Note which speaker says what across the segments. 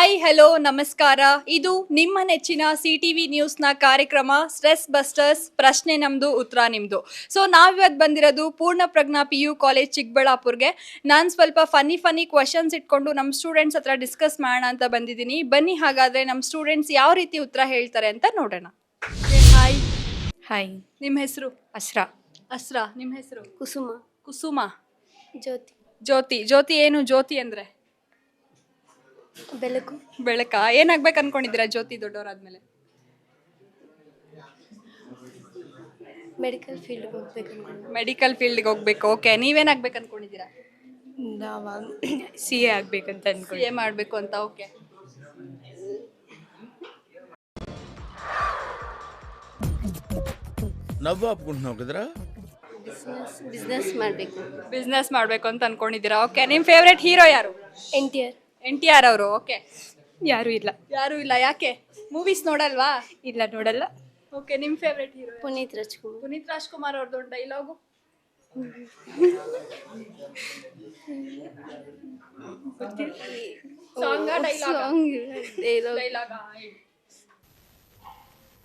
Speaker 1: Hi hello ನಮಸ್ಕಾರ. ಇದು ನಿಮ್ಮ ನೆಚ್ಚಿನ CTV ನ್ಯೂಸ್ನ ಕಾರ್ಯಕ್ರಮ ಸ್ಟ್ರೆಸ್ ಬಸ್ಟರ್ಸ್, ಪ್ರಶ್ನೆ ನಮ್ದು ಉತ್ತರ ನಿಮ್ದು. ಸೊ ನಾವಿವತ್ತು ಬಂದಿರೋದು ಪೂರ್ಣ ಪ್ರಜ್ಞಾ PU ಕಾಲೇಜ್ ಚಿಕ್ಕಬಳ್ಳಾಪುರ್ಗೆ. ನಾನು ಸ್ವಲ್ಪ ಫನ್ನಿ ಕ್ವಶನ್ಸ್ ಇಟ್ಕೊಂಡು ನಮ್ಮ ಸ್ಟೂಡೆಂಟ್ಸ್ ಹತ್ರ ಡಿಸ್ಕಸ್ ಮಾಡೋಣ ಅಂತ ಬಂದಿದ್ದೀನಿ. ಬನ್ನಿ ಹಾಗಾದರೆ ನಮ್ಮ ಸ್ಟೂಡೆಂಟ್ಸ್ ಯಾವ ರೀತಿ ಉತ್ತರ ಹೇಳ್ತಾರೆ ಅಂತ ನೋಡೋಣ. ಹಾಯ್.
Speaker 2: ಹಾಯ್.
Speaker 1: ನಿಮ್ಮ ಹೆಸರು?
Speaker 2: ಅಸ್ರಾ.
Speaker 1: ಅಸ್ರಾ. ನಿಮ್ಮ ಹೆಸರು?
Speaker 3: ಕುಸುಮ.
Speaker 1: ಕುಸುಮ.
Speaker 3: ಜ್ಯೋತಿ.
Speaker 1: ಜ್ಯೋತಿ. ಜ್ಯೋತಿ ಏನು ಜ್ಯೋತಿ ಅಂದರೆ?
Speaker 3: ಬೆಳಕು.
Speaker 1: ಬೆಳಕಾ? ಏನಾಗ್ಬೇಕು ಅನ್ಕೊಂಡಿದ್ದೀರಾ ಜ್ಯೋತಿ ದೊಡ್ಡವರಾದ್ಮೇಲೆ?
Speaker 3: ಮೆಡಿಕಲ್ ಫೀಲ್ಡ್ಗೆ ಹೋಗ್ಬೇಕು.
Speaker 1: ಮೆಡಿಕಲ್ ಫೀಲ್ಡ್ಗೆ ಹೋಗ್ಬೇಕು. ಓಕೆ, ನೀವೇನಾಗ್ಬೇಕು ಅನ್ಕೊಂಡಿದ್ದೀರಾ?
Speaker 2: ನಾವು CA ಆಗ್ಬೇಕಂತ ಅನ್ಕೊಂಡು.
Speaker 1: CA ಮಾಡಬೇಕು ಅಂತ. ಓಕೆ.
Speaker 4: ನವ್ವು ಹಾಪ್ಕೊಂಡು ಹೋಗಿದ್ರಾ?
Speaker 3: ಬಿಸ್ನೆಸ್ ಮಾಡಬೇಕು.
Speaker 1: ಬಿಸ್ನೆಸ್ ಮಾಡಬೇಕು ಅಂತ ಅನ್ಕೊಂಡಿದ್ದೀರಾ. ಓಕೆ, ನಿಮ್ಮ ಫೇವ್ರೆಟ್ ಹೀರೋ ಯಾರು? NTR ಅವರು. ಓಕೆ.
Speaker 2: ಯಾರೂ ಇಲ್ಲ.
Speaker 1: ಯಾರು ಇಲ್ಲ, ಯಾಕೆ? ಮೂವೀಸ್ ನೋಡಲ್ವಾ?
Speaker 2: ಇಲ್ಲ, ನೋಡಲ್ಲ.
Speaker 1: ಓಕೆ, ನಿಮ್ಮ ಫೇವ್ರೆಟ್ ಹೀರೋ?
Speaker 3: ಪುನೀತ್ ರಾಜ್ಕುಮಾರ್.
Speaker 1: ಪುನೀತ್ ರಾಜ್ಕುಮಾರ್ ಅವ್ರದ್ದು ಒಂದು ಡೈಲಾಗು. ಡೈಲಾಗ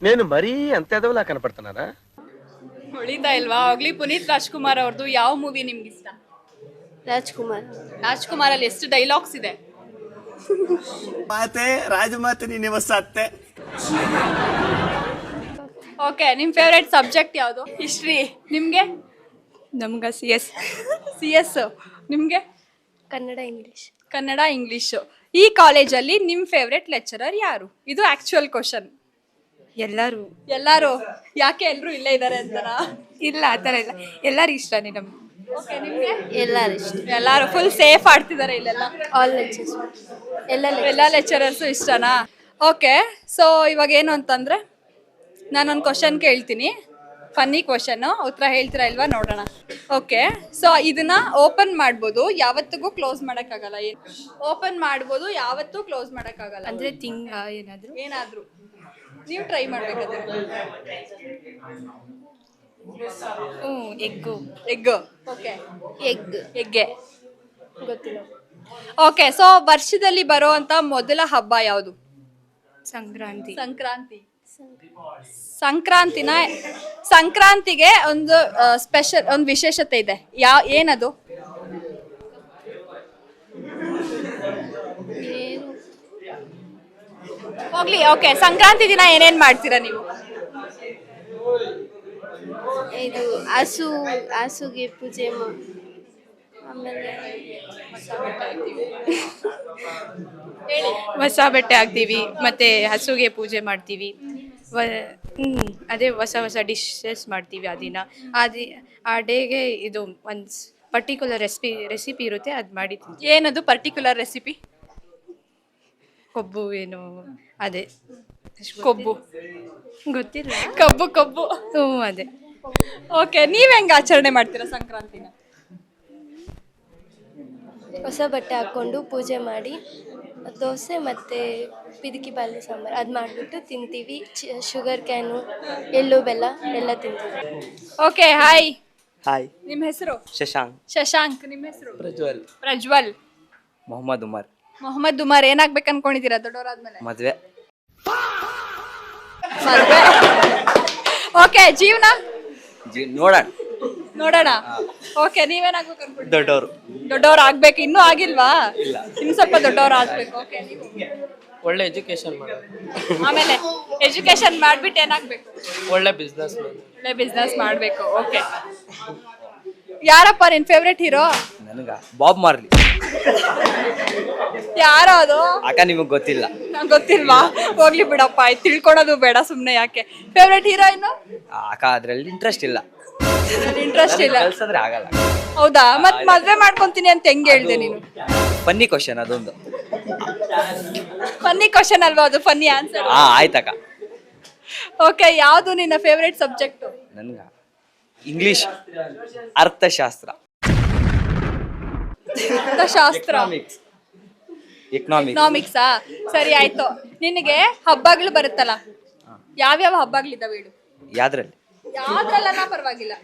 Speaker 5: నేను మరీ అంత ఎదవలా కనపడుతున్నారా?
Speaker 1: ಹೊಳಿತಾ ಇಲ್ವಾ? ಹೋಗ್ಲಿ, ಪುನೀತ್ ರಾಜ್ಕುಮಾರ್ ಅವ್ರದ್ದು ಯಾವ ಮೂವಿ ನಿಮ್ಗೆ ಇಷ್ಟ?
Speaker 3: ರಾಜ್ಕುಮಾರ್.
Speaker 1: ರಾಜ್ಕುಮಾರಲ್ಲಿ ಎಷ್ಟು ಡೈಲಾಗ್ಸ್ ಇದೆ?
Speaker 4: ಮಾತೆ ರಾಜಮಾತೆ ನಿವಸತ್ತೆ.
Speaker 1: ಓಕೆ, ನಿಮ್ಮ ಫೇವ್ರೆಟ್ ಸಬ್ಜೆಕ್ಟ್ ಯಾವುದು? ಹಿಸ್ಟ್ರಿ. ನಿಮಗೆ?
Speaker 2: ನಮ್ಗೆ CS.
Speaker 1: CS. ನಿಮಗೆ?
Speaker 3: ಕನ್ನಡ ಇಂಗ್ಲೀಷ್.
Speaker 1: ಕನ್ನಡ ಇಂಗ್ಲೀಷು. ಈ ಕಾಲೇಜಲ್ಲಿ ನಿಮ್ಮ ಫೇವ್ರೆಟ್ ಲೆಕ್ಚರರ್ ಯಾರು? ಇದು ಆ್ಯಕ್ಚುಯಲ್ ಕ್ವಶನ್.
Speaker 2: ಎಲ್ಲರೂ.
Speaker 1: ಎಲ್ಲರೂ? ಯಾಕೆ ಎಲ್ಲರೂ ಇಲ್ಲೇ ಇದ್ದಾರೆ ಅಂತನಾ?
Speaker 2: ಇಲ್ಲ, ಆ ಥರ ಇಲ್ಲ, ಎಲ್ಲರೂ ಇಷ್ಟನೇ ನಮ್ಗೆ.
Speaker 1: ಓಕೆ, ನಿಮಗೆ?
Speaker 3: ಎಲ್ಲರೂ ಇಷ್ಟ.
Speaker 1: ಎಲ್ಲರೂ ಫುಲ್ ಸೇಫ್ ಆಡ್ತಿದ್ದಾರೆ ಇಲ್ಲೆಲ್ಲ?
Speaker 3: All lectures.
Speaker 1: ಎಲ್ಲ ಲೆಕ್ಚರರ್ಸು ಇಷ್ಟನಾ? ಓಕೆ, ಸೊ ಇವಾಗ ಏನು ಅಂತಂದರೆ ನಾನೊಂದು ಕ್ವಶನ್ ಕೇಳ್ತೀನಿ, ಫನ್ನಿ ಕ್ವಶನ್ನು. ಉತ್ತರ ಹೇಳ್ತೀರಾ ಇಲ್ವಾ ನೋಡೋಣ. ಓಕೆ, ಸೊ ಇದನ್ನ ಓಪನ್ ಮಾಡ್ಬೋದು, ಯಾವತ್ತಿಗೂ ಕ್ಲೋಸ್ ಮಾಡೋಕ್ಕಾಗಲ್ಲ. ಓಪನ್ ಮಾಡ್ಬೋದು, ಯಾವತ್ತೂ ಕ್ಲೋಸ್ ಮಾಡೋಕ್ಕಾಗಲ್ಲ.
Speaker 2: ಅಂದರೆ
Speaker 1: ಏನಾದರೂ ನೀವು ಟ್ರೈ ಮಾಡಬೇಕಾದ್ರೆ.
Speaker 2: ಎಗ್ಗು.
Speaker 1: ಎಗ್ಗು. ಓಕೆ. ಎಗ್ಗೆ.
Speaker 3: ಗೊತ್ತಿಲ್ಲ.
Speaker 1: ಓಕೆ, ಸೊ ವರ್ಷದಲ್ಲಿ ಬರೋ ಅಂತ ಮೊದಲ ಹಬ್ಬ ಯಾವುದು?
Speaker 2: ಸಂಕ್ರಾಂತಿ.
Speaker 1: ಸಂಕ್ರಾಂತಿಗೆ ಒಂದು ಸ್ಪೆಷಲ್, ಒಂದು ವಿಶೇಷತೆ ಇದೆ. ಏನದು? ಹೋಗ್ಲಿ. ಓಕೆ, ಸಂಕ್ರಾಂತಿ ದಿನ ಏನೇನ್ ಮಾಡ್ತೀರಾ ನೀವು?
Speaker 3: ಇದು ಹಸುಗೆ ಪೂಜೆ ಆಮೇಲೆ
Speaker 2: ಹೊಸ ಬಟ್ಟೆ ಹಾಕ್ತೀವಿ, ಮತ್ತೆ ಹಸುಗೆ ಪೂಜೆ ಮಾಡ್ತೀವಿ. ಅದೇ ಹೊಸ ಡಿಶಸ್ ಮಾಡ್ತೀವಿ ಆ ದಿನ. ಆ ಡೇಗೆ ಇದು ಒಂದು ಪರ್ಟಿಕ್ಯುಲರ್ ರೆಸಿಪಿ ಇರುತ್ತೆ, ಅದು ಮಾಡಿ.
Speaker 1: ಏನದು ಪರ್ಟಿಕ್ಯುಲರ್ ರೆಸಿಪಿ?
Speaker 2: ಕೊಬ್ಬು ಏನು, ಅದೇ
Speaker 1: ಕೊಬ್ಬು.
Speaker 2: ಗೊತ್ತಿಲ್ಲ.
Speaker 1: ಕಬ್ಬು.
Speaker 2: ಅದೇ.
Speaker 1: ಓಕೆ, ನೀವ್ ಹೆಂಗ್ ಆಚರಣೆ ಮಾಡ್ತೀರಾ ಸಂಕ್ರಾಂತಿನ?
Speaker 3: ಹೊಸ ಬಟ್ಟೆ ಹಾಕ್ಕೊಂಡು ಪೂಜೆ ಮಾಡಿ ದೋಸೆ ಮತ್ತು ಪಿದಿಕಿ ಬಾಳೆ ಸಾಂಬಾರು ಅದು ಮಾಡಿಬಿಟ್ಟು ತಿಂತೀವಿ. ಶುಗರ್ ಕ್ಯಾನು, ಎಳ್ಳು ಬೆಲ್ಲ ಎಲ್ಲ ತಿಂತೀವಿ.
Speaker 1: Okay, hi.
Speaker 5: ಹಾಯ್.
Speaker 1: ನಿಮ್ಮ ಹೆಸರು?
Speaker 5: ಶಶಾಂಕ್.
Speaker 1: ನಿಮ್ಮ ಹೆಸರು?
Speaker 5: ಪ್ರಜ್ವಲ್.
Speaker 1: ಮೊಹಮ್ಮದ್ ಉಮರ್. ಏನಾಗ್ಬೇಕು ಅನ್ಕೊಂಡಿದ್ದೀರಾ ದೊಡ್ಡವರಾದ್ಮೇಲೆ?
Speaker 5: ಮದ್ವೆ.
Speaker 1: ಓಕೆ, ಜೀವನ
Speaker 5: ನೋಡೋಣ.
Speaker 1: ಓಕೆ, ನೀವೇನಾಗ್ಬೇಕು ಅನ್ಕೊಂಡಿದ್ದೀರಾ?
Speaker 5: ದೊಡ್ಡವರು
Speaker 1: ಆಗ್ಬೇಕು. ಇನ್ನೂ ಆಗಿಲ್ವಾ? ಇನ್ನು ಸ್ವಲ್ಪ ದೊಡ್ಡವರು ಆಗ್ಬೇಕು. ಓಕೆ, ನೀವು?
Speaker 6: ಒಳ್ಳೆ ಎಜುಕೇಶನ್ ಮಾಡೋದು.
Speaker 1: ಆಮೇಲೆ ಎಜುಕೇಶನ್ ಮಾಡ್ಬಿಟ್ಟು ಏನಾಗ್ಬೇಕು?
Speaker 6: ಒಳ್ಳೆ
Speaker 1: ಬಿಸ್ನೆಸ್ ಮಾಡಬೇಕು. ಓಕೆ, ಯಾರಪ್ಪ ನಿನ್ ಫೇವ್ರೆಟ್ ಹೀರೋ?
Speaker 5: ನನಗ ಬಾಬ್ ಮಾರ್ಲಿ.
Speaker 1: ಯಾರೋ ಅದು?
Speaker 5: ಅಕ್ಕ, ನಿಮಗ್ ಗೊತ್ತಿಲ್ಲ?
Speaker 1: ನಂಗೆ ಗೊತ್ತಿಲ್ವಾ? ಹೋಗ್ಲಿ ಬಿಡಪ್ಪ, ತಿಳ್ಕೊಳೋದು ಬೇಡ ಸುಮ್ನೆ. ಯಾಕೆ ಫೇವ್ರೆಟ್ ಹೀರೋಯಿನ್?
Speaker 5: ಅಕ್ಕ, ಅದ್ರಲ್ಲಿ ಇಂಟ್ರೆಸ್ಟ್ ಇಲ್ಲ.
Speaker 1: ಇಲ್ಲ
Speaker 5: ಆಗಲ್ಲ.
Speaker 1: ಹೌದಾ? ಮತ್ ಮದ್ವೆ ಮಾಡ್ಕೊಂತೀನಿ ಅಂತ ಹೆಂಗ್ ಹೇಳ್ದೆ ನೀನು?
Speaker 5: ಫನ್ನಿ ಕ್ವಶನ್ ಅದೊಂದು.
Speaker 1: ಫನ್ನಿ ಕ್ವಶನ್ ಅಲ್ವಾ ಅದು? Funny answer.
Speaker 5: ಆಯ್ತಕ್ಕ.
Speaker 1: ಓಕೆ, ಯಾವ್ದು ನಿನ್ನ ಫೇವ್ರೆಟ್ ಸಬ್ಜೆಕ್ಟ್?
Speaker 5: ನನ್ಗ ಇಂಗ್ಲಿಷ್, ಅರ್ಥಶಾಸ್ತ್ರ,
Speaker 1: ಎಕನಾಮಿಕ್ಸಾ? ಸರಿ, ಆಯ್ತು. ನಿನಗೆ ಹಬ್ಬಗಳು ಬರುತ್ತಲ್ಲ, ಯಾವ್ಯಾವ ಹಬ್ಬಗಳಿದಾವೆ ಹೇಳು? ಯಾವ್ದ್ರಲ್ಲ ಪರವಾಗಿಲ್ಲ.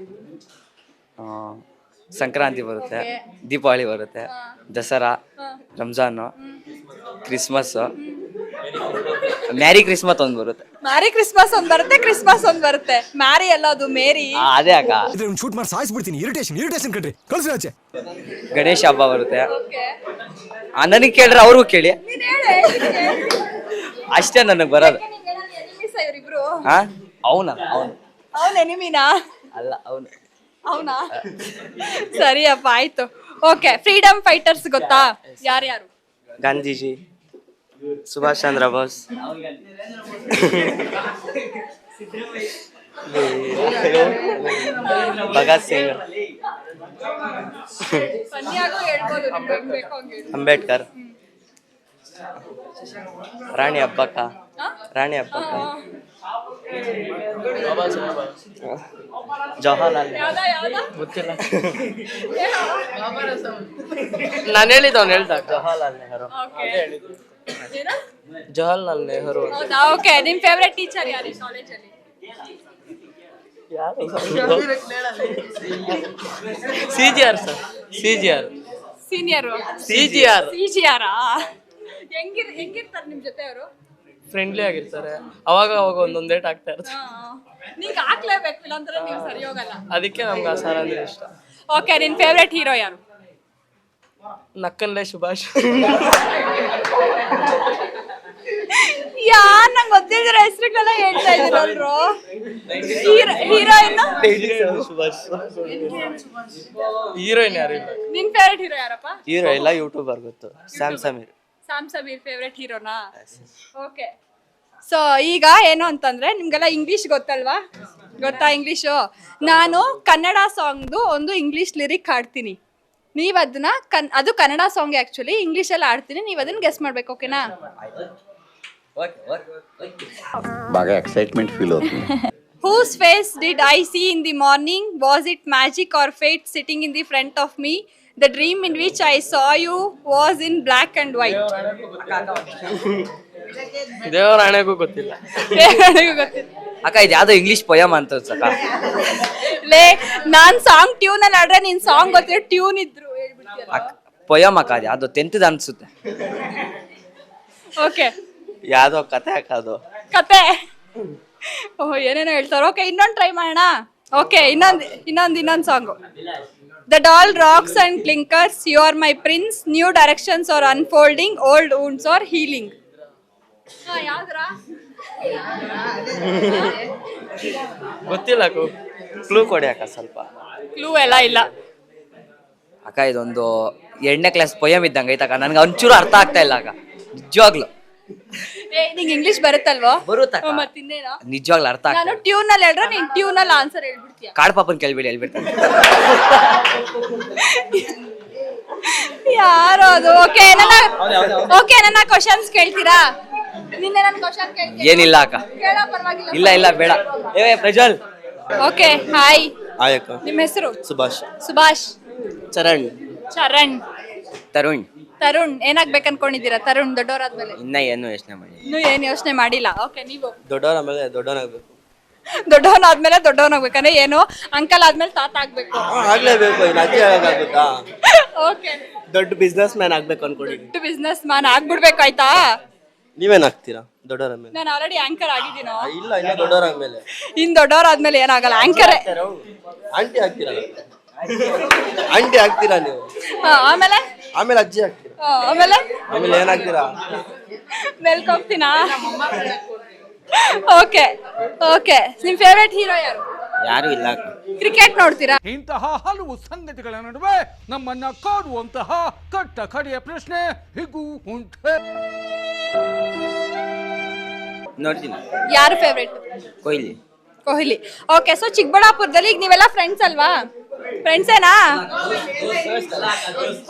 Speaker 5: ಸಂಕ್ರಾಂತಿ ಬರುತ್ತೆ, ದೀಪಾವಳಿ ಬರುತ್ತೆ, Dasara, Ramzan, Christmas merry Christmas ಒಂದು ಬರುತ್ತೆ.
Speaker 1: ಮ್ಯಾರಿ ಕ್ರಿಸ್ಮಸ್ ಒಂದ್ ಬರುತ್ತೆ, ಕ್ರಿಸ್ಮಸ್ ಒಂದ್ ಬರುತ್ತೆ. ಮ್ಯಾರಿ ಅಲ್ಲ, ಅದು ಮೇರಿ.
Speaker 5: ಅದೇ ಅಕ್ಕ.
Speaker 7: ಶೂಟ್ ಮಾಡಿ ಸಾಯಿಸ್ಬಿಡ್ತೀನಿ. ಇರಿಟೇಷನ್ ಕಣ್ರಿ, ಕಳ್ಸಿ ಆಚೆ.
Speaker 5: ಗಣೇಶ ಹಬ್ಬ ಬರುತ್ತೆ. ನನಗೆ ಕೇಳ್ರೆ ಅವ್ರಿಗೂ ಕೇಳಿ, ಅಷ್ಟೇ ನನಗೆ ಬರೋದು.
Speaker 1: ಇವ್ರಿಬ್ರು
Speaker 5: ಹಾ ಅವನು
Speaker 1: ಅವನ ಎನಿಮಿನಾ?
Speaker 5: ಅಲ್ಲ ಅವನು.
Speaker 1: ಅವನಾ? ಸರಿಯಪ್ಪ, ಆಯ್ತು. ಓಕೆ, ಫ್ರೀಡಮ್ ಫೈಟರ್ಸ್ ಗೊತ್ತಾ? ಯಾರ್ಯಾರು?
Speaker 6: ಗಾಂಧೀಜಿ, ಸುಭಾಷ್ ಚಂದ್ರ ಬೋಸ್, ಭಗತ್ ಸಿಂಗ್,
Speaker 1: ಸನ್ಯಾಗೂ ಹೇಳ್ಬೋದು, ನಿಮ್ಗೆ ಹೆಂಗ್ ಬೇಕೋ ಹಂಗ್ ಹೇಳಿ.
Speaker 6: ಅಂಬೇಡ್ಕರ್, ರಾಣಿ ಅಬ್ಬಕ್ಕ, ರಾಣಿ ಅಬ್ಬಕ್ಕ, ಜವಾಹರ್ಲಾಲ್
Speaker 1: ಯಾವ್ದಾ ಯಾವ್ದಾ?
Speaker 6: ಗೊತ್ತಿಲ್ಲ. ನಾನು ಹೇಳಿದ್ದವನು ಹೇಳ್ದ ಜವಾಹರ್ಲಾಲ್ ನೆಹರು.
Speaker 1: ಏನು?
Speaker 6: ಜವಾಹರ್ಲಾಲ್ ನೆಹರು.
Speaker 1: ಹೌದಾ? ಓಕೆ, ನಿಮ್ ಫೇವ್ರೆಟ್ ಟೀಚರ್ ಯಾರು ಕಾಲೇಜಲ್ಲಿ?
Speaker 6: CGR sir, CGR.
Speaker 1: Senior
Speaker 6: CGR
Speaker 1: CGR ಹೆಂಗಿರ್ತಾರೆ ನಿಮ್ ಜೊತೆ ಅವರು?
Speaker 6: ಫ್ರೆಂಡ್ಲಿ ಆಗಿರ್ತಾರೆ. ಅವಾಗ ಅವಾಗ ಒಂದೊಂದು ಡೇಟ್ ಆಗ್ತಾ ಇರ್ತಾರೆ.
Speaker 1: ನೀವ್ ಹಾಕ್ಲೇಬೇಕು, ಇಲ್ಲಾಂದ್ರೆ ನೀವು ಸರಿ ಹೋಗಲ್ಲ.
Speaker 6: ಅದಕ್ಕೆ ನಮ್ಗೆ ಆ ಸರ್ ಅಂದ್ರೆ ಇಷ್ಟ.
Speaker 1: ಓಕೆ, ನಿನ್ ಫೇವ್ರೆಟ್ ಹೀರೋ ಯಾರು?
Speaker 6: ನಕ್ಕನ್ಲೆ ಸುಭಾಷ್.
Speaker 1: ಯಾರ್ ನಂಗೆ ಗೊತ್ತಿದ್ರೆ ಹೆಸರುಗಳೆಲ್ಲ ಹೇಳ್ತಾ ಇದ್ದೀರಲ್ರು. ಹೀರೋಯಿನ್?
Speaker 6: ಸುಭಾಷ್. ಹೀರೋಯಿನ್ ಯಾರು ಇಲ್ಲ.
Speaker 1: ನಿನ್ ಫೇವ್ರೆಟ್ ಹೀರೋ ಯಾರಪ್ಪ?
Speaker 6: ಹೀರೋ ಇಲ್ಲ, ಯೂಟ್ಯೂಬರ್ ಗೊತ್ತು, ಸ್ಯಾಮ್ ಸಮೀರ್.
Speaker 1: ಸ್ಯಾಮ್ ಸಮೀರ್ ಫೇವ್ರೆಟ್ ಹೀರೋನಾ? ಓಕೆ, ಸೊ ಈಗ ಏನು ಅಂತಂದ್ರೆ ನಿಮ್ಗೆಲ್ಲ ಇಂಗ್ಲಿಷ್ ಗೊತ್ತಲ್ವಾ? ಗೊತ್ತಾ ಇಂಗ್ಲಿಷು? ನಾನು ಕನ್ನಡ ಸಾಂಗ್ದು ಒಂದು ಇಂಗ್ಲಿಷ್ ಲಿರಿಕ್ ಹಾಡ್ತೀನಿ. ನೀವು ಅದನ್ನ ಅದು ಕನ್ನಡ ಸಾಂಗ್ ಆ್ಯಕ್ಚುಲಿ, ಇಂಗ್ಲೀಷಲ್ಲಿ ಆಡ್ತೀನಿ, ನೀವು ಅದನ್ನ ಗೆಸ್ ಮಾಡ್ಬೇಕು. ಓಕೆನಾ?
Speaker 4: బాగా ఎక్సైట్మెంట్ ఫీల్ అవుతుంది.
Speaker 1: Whose face did I see in the morning? Was it magic or fate sitting in the front of me? The dream in which I saw you was in black and white.
Speaker 6: ದೇವರ ಹಣೆಗೂ ಗೊತ್ತಿಲ್ಲ.
Speaker 1: ನನಗೂ ಗೊತ್ತಿಲ್ಲ.
Speaker 5: ಅಕ್ಕ ಇದು ಯಾವ್ದೋ English poem ಅಂತ ಅಕ್ಕ.
Speaker 1: ಲೇ, ನಾನ್ ಸಾಂಗ್ ಟ್ಯೂನ್ ಅಲ್ಲಿ ಆಡ್ರೆ ನೀನ್ ಸಾಂಗ್ ಗೊತ್ತಿರೋ ಟ್ಯೂನ್ ಇದ್ರು ಹೇಳ್ಬಿಡ್ತೀಯ.
Speaker 5: ಪೊಯಮ್ ಅಕ್ಕ, ಅದು ಯಾವ್ದೋ 10th ಅನ್ಸುತ್ತೆ.
Speaker 1: ಓಕೆ,
Speaker 6: ಯಾವ್ದೋ ಕತೆ ಹಾಕೋದು.
Speaker 1: ಕತೆ. ಓಹ್, ಏನೇನೋ ಹೇಳ್ತಾರೆ. ಓಕೆ, ಇನ್ನೊಂದು ಟ್ರೈ ಮಾಡೋಣ. ಓಕೆ, ಇನ್ನೊಂದು song. The doll rocks and clinkers, you are my prince, new directions are unfolding, old wounds are healing. ಯಾವ್ದ್ರ?
Speaker 6: ಗೊತ್ತಿಲ್ಲ, ಕ್ಲೂ ಕೊಡಿ ಅಕ್ಕ ಸ್ವಲ್ಪ.
Speaker 1: ಕ್ಲೂ ಎಲ್ಲ ಇಲ್ಲ
Speaker 5: ಅಕ್ಕ. ಇದೊಂದು 8ನೇ ಕ್ಲಾಸ್ ಪೊಯಮ್ ಇದ್ದಂಗೆ ಐತಕ್ಕ. ನನಗೆ ಒಂಚೂರು ಅರ್ಥ ಆಗ್ತಾ ಇಲ್ಲ ಅಕ್ಕ, ನಿಜವಾಗ್ಲು.
Speaker 1: ನಿಂಗೆ ಇಂಗ್ಲಿಷ್ ಬರುತ್ತಲ್ವಾ?
Speaker 5: ಬರುತ್ತಕ್ಕ,
Speaker 1: ಮತ್ತಿನ್ನೇನೋ
Speaker 5: ನಿಜವಾಗ್ಲು ಅರ್ಥ ಆಗ್ತಾ
Speaker 1: ನಾನು ಟ್ಯೂನ್ ಅಲ್ಲಿ ಹೇಳ್ರೆ ನೀನ್ ಟ್ಯೂನ್ ಅಲ್ಲಿ ಆನ್ಸರ್ ಹೇಳ್ಬಿಡ್ತೀಯ.
Speaker 5: ಕಾಡ್ ಪಾಪನ್ ಕೇಳ್ಬಿಡಿ, ಹೇಳ್ಬಿಡ್ತಾನೆ.
Speaker 1: ಯಾರು ಅದು? ಓಕೆ, ನನ್ನ ಕ್ವಶನ್ಸ್ ಕೇಳ್ತೀರಾ? ನಿನ್ನೆ ನನ್ನ ಕ್ವಶನ್ ಕೇಳ್ತೀನಿ.
Speaker 5: ಏನಿಲ್ಲ ಅಕ್ಕ,
Speaker 1: ಕೇಳೋ ಪರವಾಗಿಲ್ಲ.
Speaker 5: ಇಲ್ಲ ಬೇಡ. ಪ್ರಜ್ವಲ್.
Speaker 1: Okay, hi.
Speaker 6: ಆಯಕ್ಕ.
Speaker 1: ನಿಮ್ಮ ಹೆಸರು?
Speaker 6: ಸುಭಾಷ್.
Speaker 1: ಸುಭಾಷ್.
Speaker 6: ಚರಣ್.
Speaker 5: ತರುಣ್.
Speaker 1: ಏನಾಗ್ಬೇಕು ಅನ್ಕೊಂಡಿದ್ದೀರಾ ತರುಣ್ ದೊಡ್ಡವರಾದ್ಮೇಲೆ?
Speaker 5: ಇನ್ನ ಏನು ಯೋಚನೆ ಮಾಡಿ.
Speaker 1: ಇನ್ನೂ ಏನು ಯೋಚನೆ ಮಾಡಿಲ್ಲ. ಓಕೆ, ನೀವು?
Speaker 6: ದೊಡ್ಡವನಾದ್ಮೇಲೆ ದೊಡ್ಡವನಾಗ್ಬೇಕು.
Speaker 1: ದೊಡ್ಡವನಾದ್ಮೇಲೆ ದೊಡ್ಡವನಾಗ್ಬೇಕಂದ್ರೆ ಏನು? ಅಂಕಲ್ ಆದ್ಮೇಲೆ ತಾತ ಆಗ್ಬೇಕು?
Speaker 6: ಆಗ್ಲೇಬೇಕು. ಇನ್ನು ಅಜ್ಜಿ ಆಗೋಕ್ಕಾಗುತ್ತಾ?
Speaker 1: ಓಕೆ,
Speaker 6: ದೊಡ್ಡ ಬಿಸ್ನೆಸ್ ಮ್ಯಾನ್ ಆಗ್ಬೇಕು ಅನ್ಕೊಂಡಿದ್ದೀನಿ.
Speaker 1: ಬಿಸ್ನೆಸ್ ಮ್ಯಾನ್ ಆಗ್ಬಿಡ್ಬೇಕು, ಆಯ್ತಾ?
Speaker 6: ನೀವೇನಾಗ್ತೀರಾ ದೊಡ್ಡವರಾದ್ಮೇಲೆ?
Speaker 1: ನಾನು ಆಲ್ರೆಡಿ ಆಂಕರ್ ಆಗಿದ್ದೀನೋ?
Speaker 6: ಇಲ್ಲ, ಇನ್ನ ದೊಡ್ಡವರಾದ್ಮೇಲೆ.
Speaker 1: ಇನ್ ದೊಡ್ಡವರಾದ್ಮೇಲೆ ಏನಾಗಲ್ಲ, ಆಂಕರ್.
Speaker 6: ಆಂಟಿ ಆಗ್ತೀರಾ? ಆಂಟಿ ಆಗ್ತೀರಾ ನೀವು?
Speaker 1: ಆಮೇಲೆ
Speaker 6: ಅಜ್ಜಿ ಆಗ್ತೀರಾ?
Speaker 1: ಆಮೇಲೆ
Speaker 6: ಏನಾಗ್ತೀರಾ?
Speaker 1: ಮೆಲ್ಕ್ ಹೋಗ್ತೀನಾ? ಓಕೆ, ನಿಮ್ ಫೇವ್ರೆಟ್ ಹೀರೋ ಯಾರು?
Speaker 5: ಯಾರು ಇಲ್ಲ.
Speaker 1: ಕ್ರಿಕೆಟ್ ನೋಡ್ತೀರಾ?
Speaker 7: ಇಂತಹ ಹಲವು ಸಂಗತಿಗಳ ನಡುವೆ ನಮ್ಮನ್ನ ಕಾಡುವಂತಹ ಕಟ್ಟ ಕಡೆಯ ಪ್ರಶ್ನೆ ಹೀಗೂ ಉಂಟೆ.
Speaker 5: ನೋಡ್ತೀನಿ.
Speaker 1: ಯಾರು ಫೇವ್ರೆಟ್? ಕೊಹ್ಲಿ. ಓಕೆ, ಸೊ ಚಿಕ್ಕಬಳ್ಳಾಪುರದಲ್ಲಿ ಈಗ ನೀವೆಲ್ಲ ಫ್ರೆಂಡ್ಸ್ ಅಲ್ವಾ? ಫ್ರೆಂಡ್ಸೇನಾ?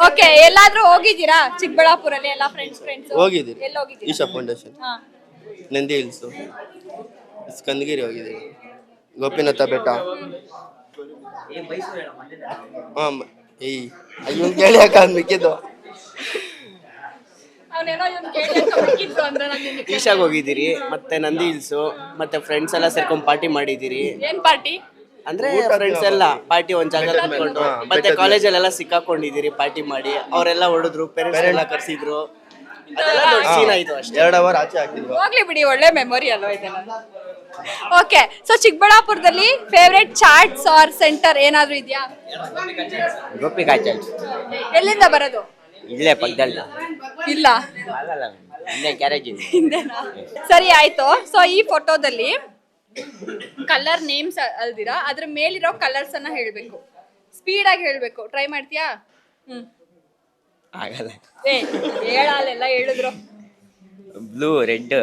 Speaker 1: ಓಕೆ, ಎಲ್ಲಾದ್ರೂ ಹೋಗಿದ್ದೀರಾ ಚಿಕ್ಕಬಳ್ಳಾಪುರಲ್ಲಿ ಎಲ್ಲ ಫ್ರೆಂಡ್ಸ್?
Speaker 6: ಹೋಗಿದ್ದೀರಿ.
Speaker 1: ಎಲ್ಲಿ ಹೋಗಿದ್ದೀರಾ?
Speaker 6: ಈಶಾ ಫೌಂಡೇಶನ್, ನಂದಿ ಹಿಲ್ಸು, ಸ್ಕಂದಗಿರಿ ಹೋಗಿದ್ದೀರಿ, ಗೋಪಿನಾಥ ಬೆಟ್ಟ. ಅಯ್ಯೋ ಕೇಳಿ ಯಾಕ ಮಿಕ್ಕಿದ್ದು. ಈಶಾಗ್ ಹೋಗಿದ್ದೀರಿ, ಮತ್ತೆ ನಂದಿ ಹಿಲ್ಸು, ಮತ್ತೆ ಫ್ರೆಂಡ್ಸ್ ಎಲ್ಲ ಸೇರ್ಕೊಂಡ್ ಪಾರ್ಟಿ ಮಾಡಿದ್ದೀರಿ.
Speaker 1: ಏನ್ ಪಾರ್ಟಿ?
Speaker 6: ಅಂದ್ರೆ ಫ್ರೆಂಡ್ಸ್ ಎಲ್ಲ ಪಾರ್ಟಿ ಒಂದ್ ಜಾಗ ಕುತ್ಕೊಂಡು, ಮತ್ತೆ ಕಾಲೇಜಲ್ಲೆಲ್ಲ ಸಿಕ್ಕಾಕೊಂಡಿದ್ದೀರಿ ಪಾರ್ಟಿ ಮಾಡಿ. ಅವರೆಲ್ಲ ಹೊಡೆದ್ರು, ಪೇರೆಂಟ್ಸ್ ಎಲ್ಲ ಕರ್ಸಿದ್ರು. ಸೀನ್ ಆಯ್ತು ಅಷ್ಟೇ.
Speaker 8: 2 ಅವರ್ ಆಚೆ ಹಾಕಿದ್ವಿ.
Speaker 1: ಹೋಗ್ಲಿ ಬಿಡಿ, ಒಳ್ಳೆ ಮೆಮೊರಿ ಅಲ್ವಾ ಇದೆಲ್ಲ. ಓಕೆ, ಸೊ ಚಿಕ್ಕಬಳ್ಳಾಪುರದಲ್ಲಿ ಫೇವ್ರೆಟ್ ಚಾಟ್ಸ್ ಆರ್ ಸೆಂಟರ್ ಏನಾದ್ರೂ ಇದೆಯಾ?
Speaker 5: ಗೋಪಿಕಾಯಿ ಚಾಟ್
Speaker 1: ಎಲ್ಲಿಂದ ಬರೋದು?
Speaker 5: ಇಲ್ಲೇ ಪಕ್ಕದಲ್ಲ.
Speaker 1: ಇಲ್ಲ,
Speaker 5: ಇಲ್ಲೇ ಗ್ಯಾರೇಜ್ ಇದೆ.
Speaker 1: ಹಿಂದೆನಾ? ಸರಿ ಆಯ್ತು. ಸೊ ಈ ಫೋಟೋದಲ್ಲಿ ಕಲರ್ ನೇಮ್ಸ್ ಅಲ್ದಿರಾ ಅದ್ರ ಮೇಲಿರೋ ಕಲರ್ಸ್ ಅನ್ನ ಹೇಳ್ಬೇಕು, ಸ್ಪೀಡ್ ಆಗಿ ಹೇಳ್ಬೇಕು. ಟ್ರೈ ಮಾಡ್ತೀಯಾ?
Speaker 5: ಆಗಲ್ಲ.
Speaker 1: ಹೇಳಲ್ಲ ಹೇಳಿದ್ರು.
Speaker 5: Blue, red,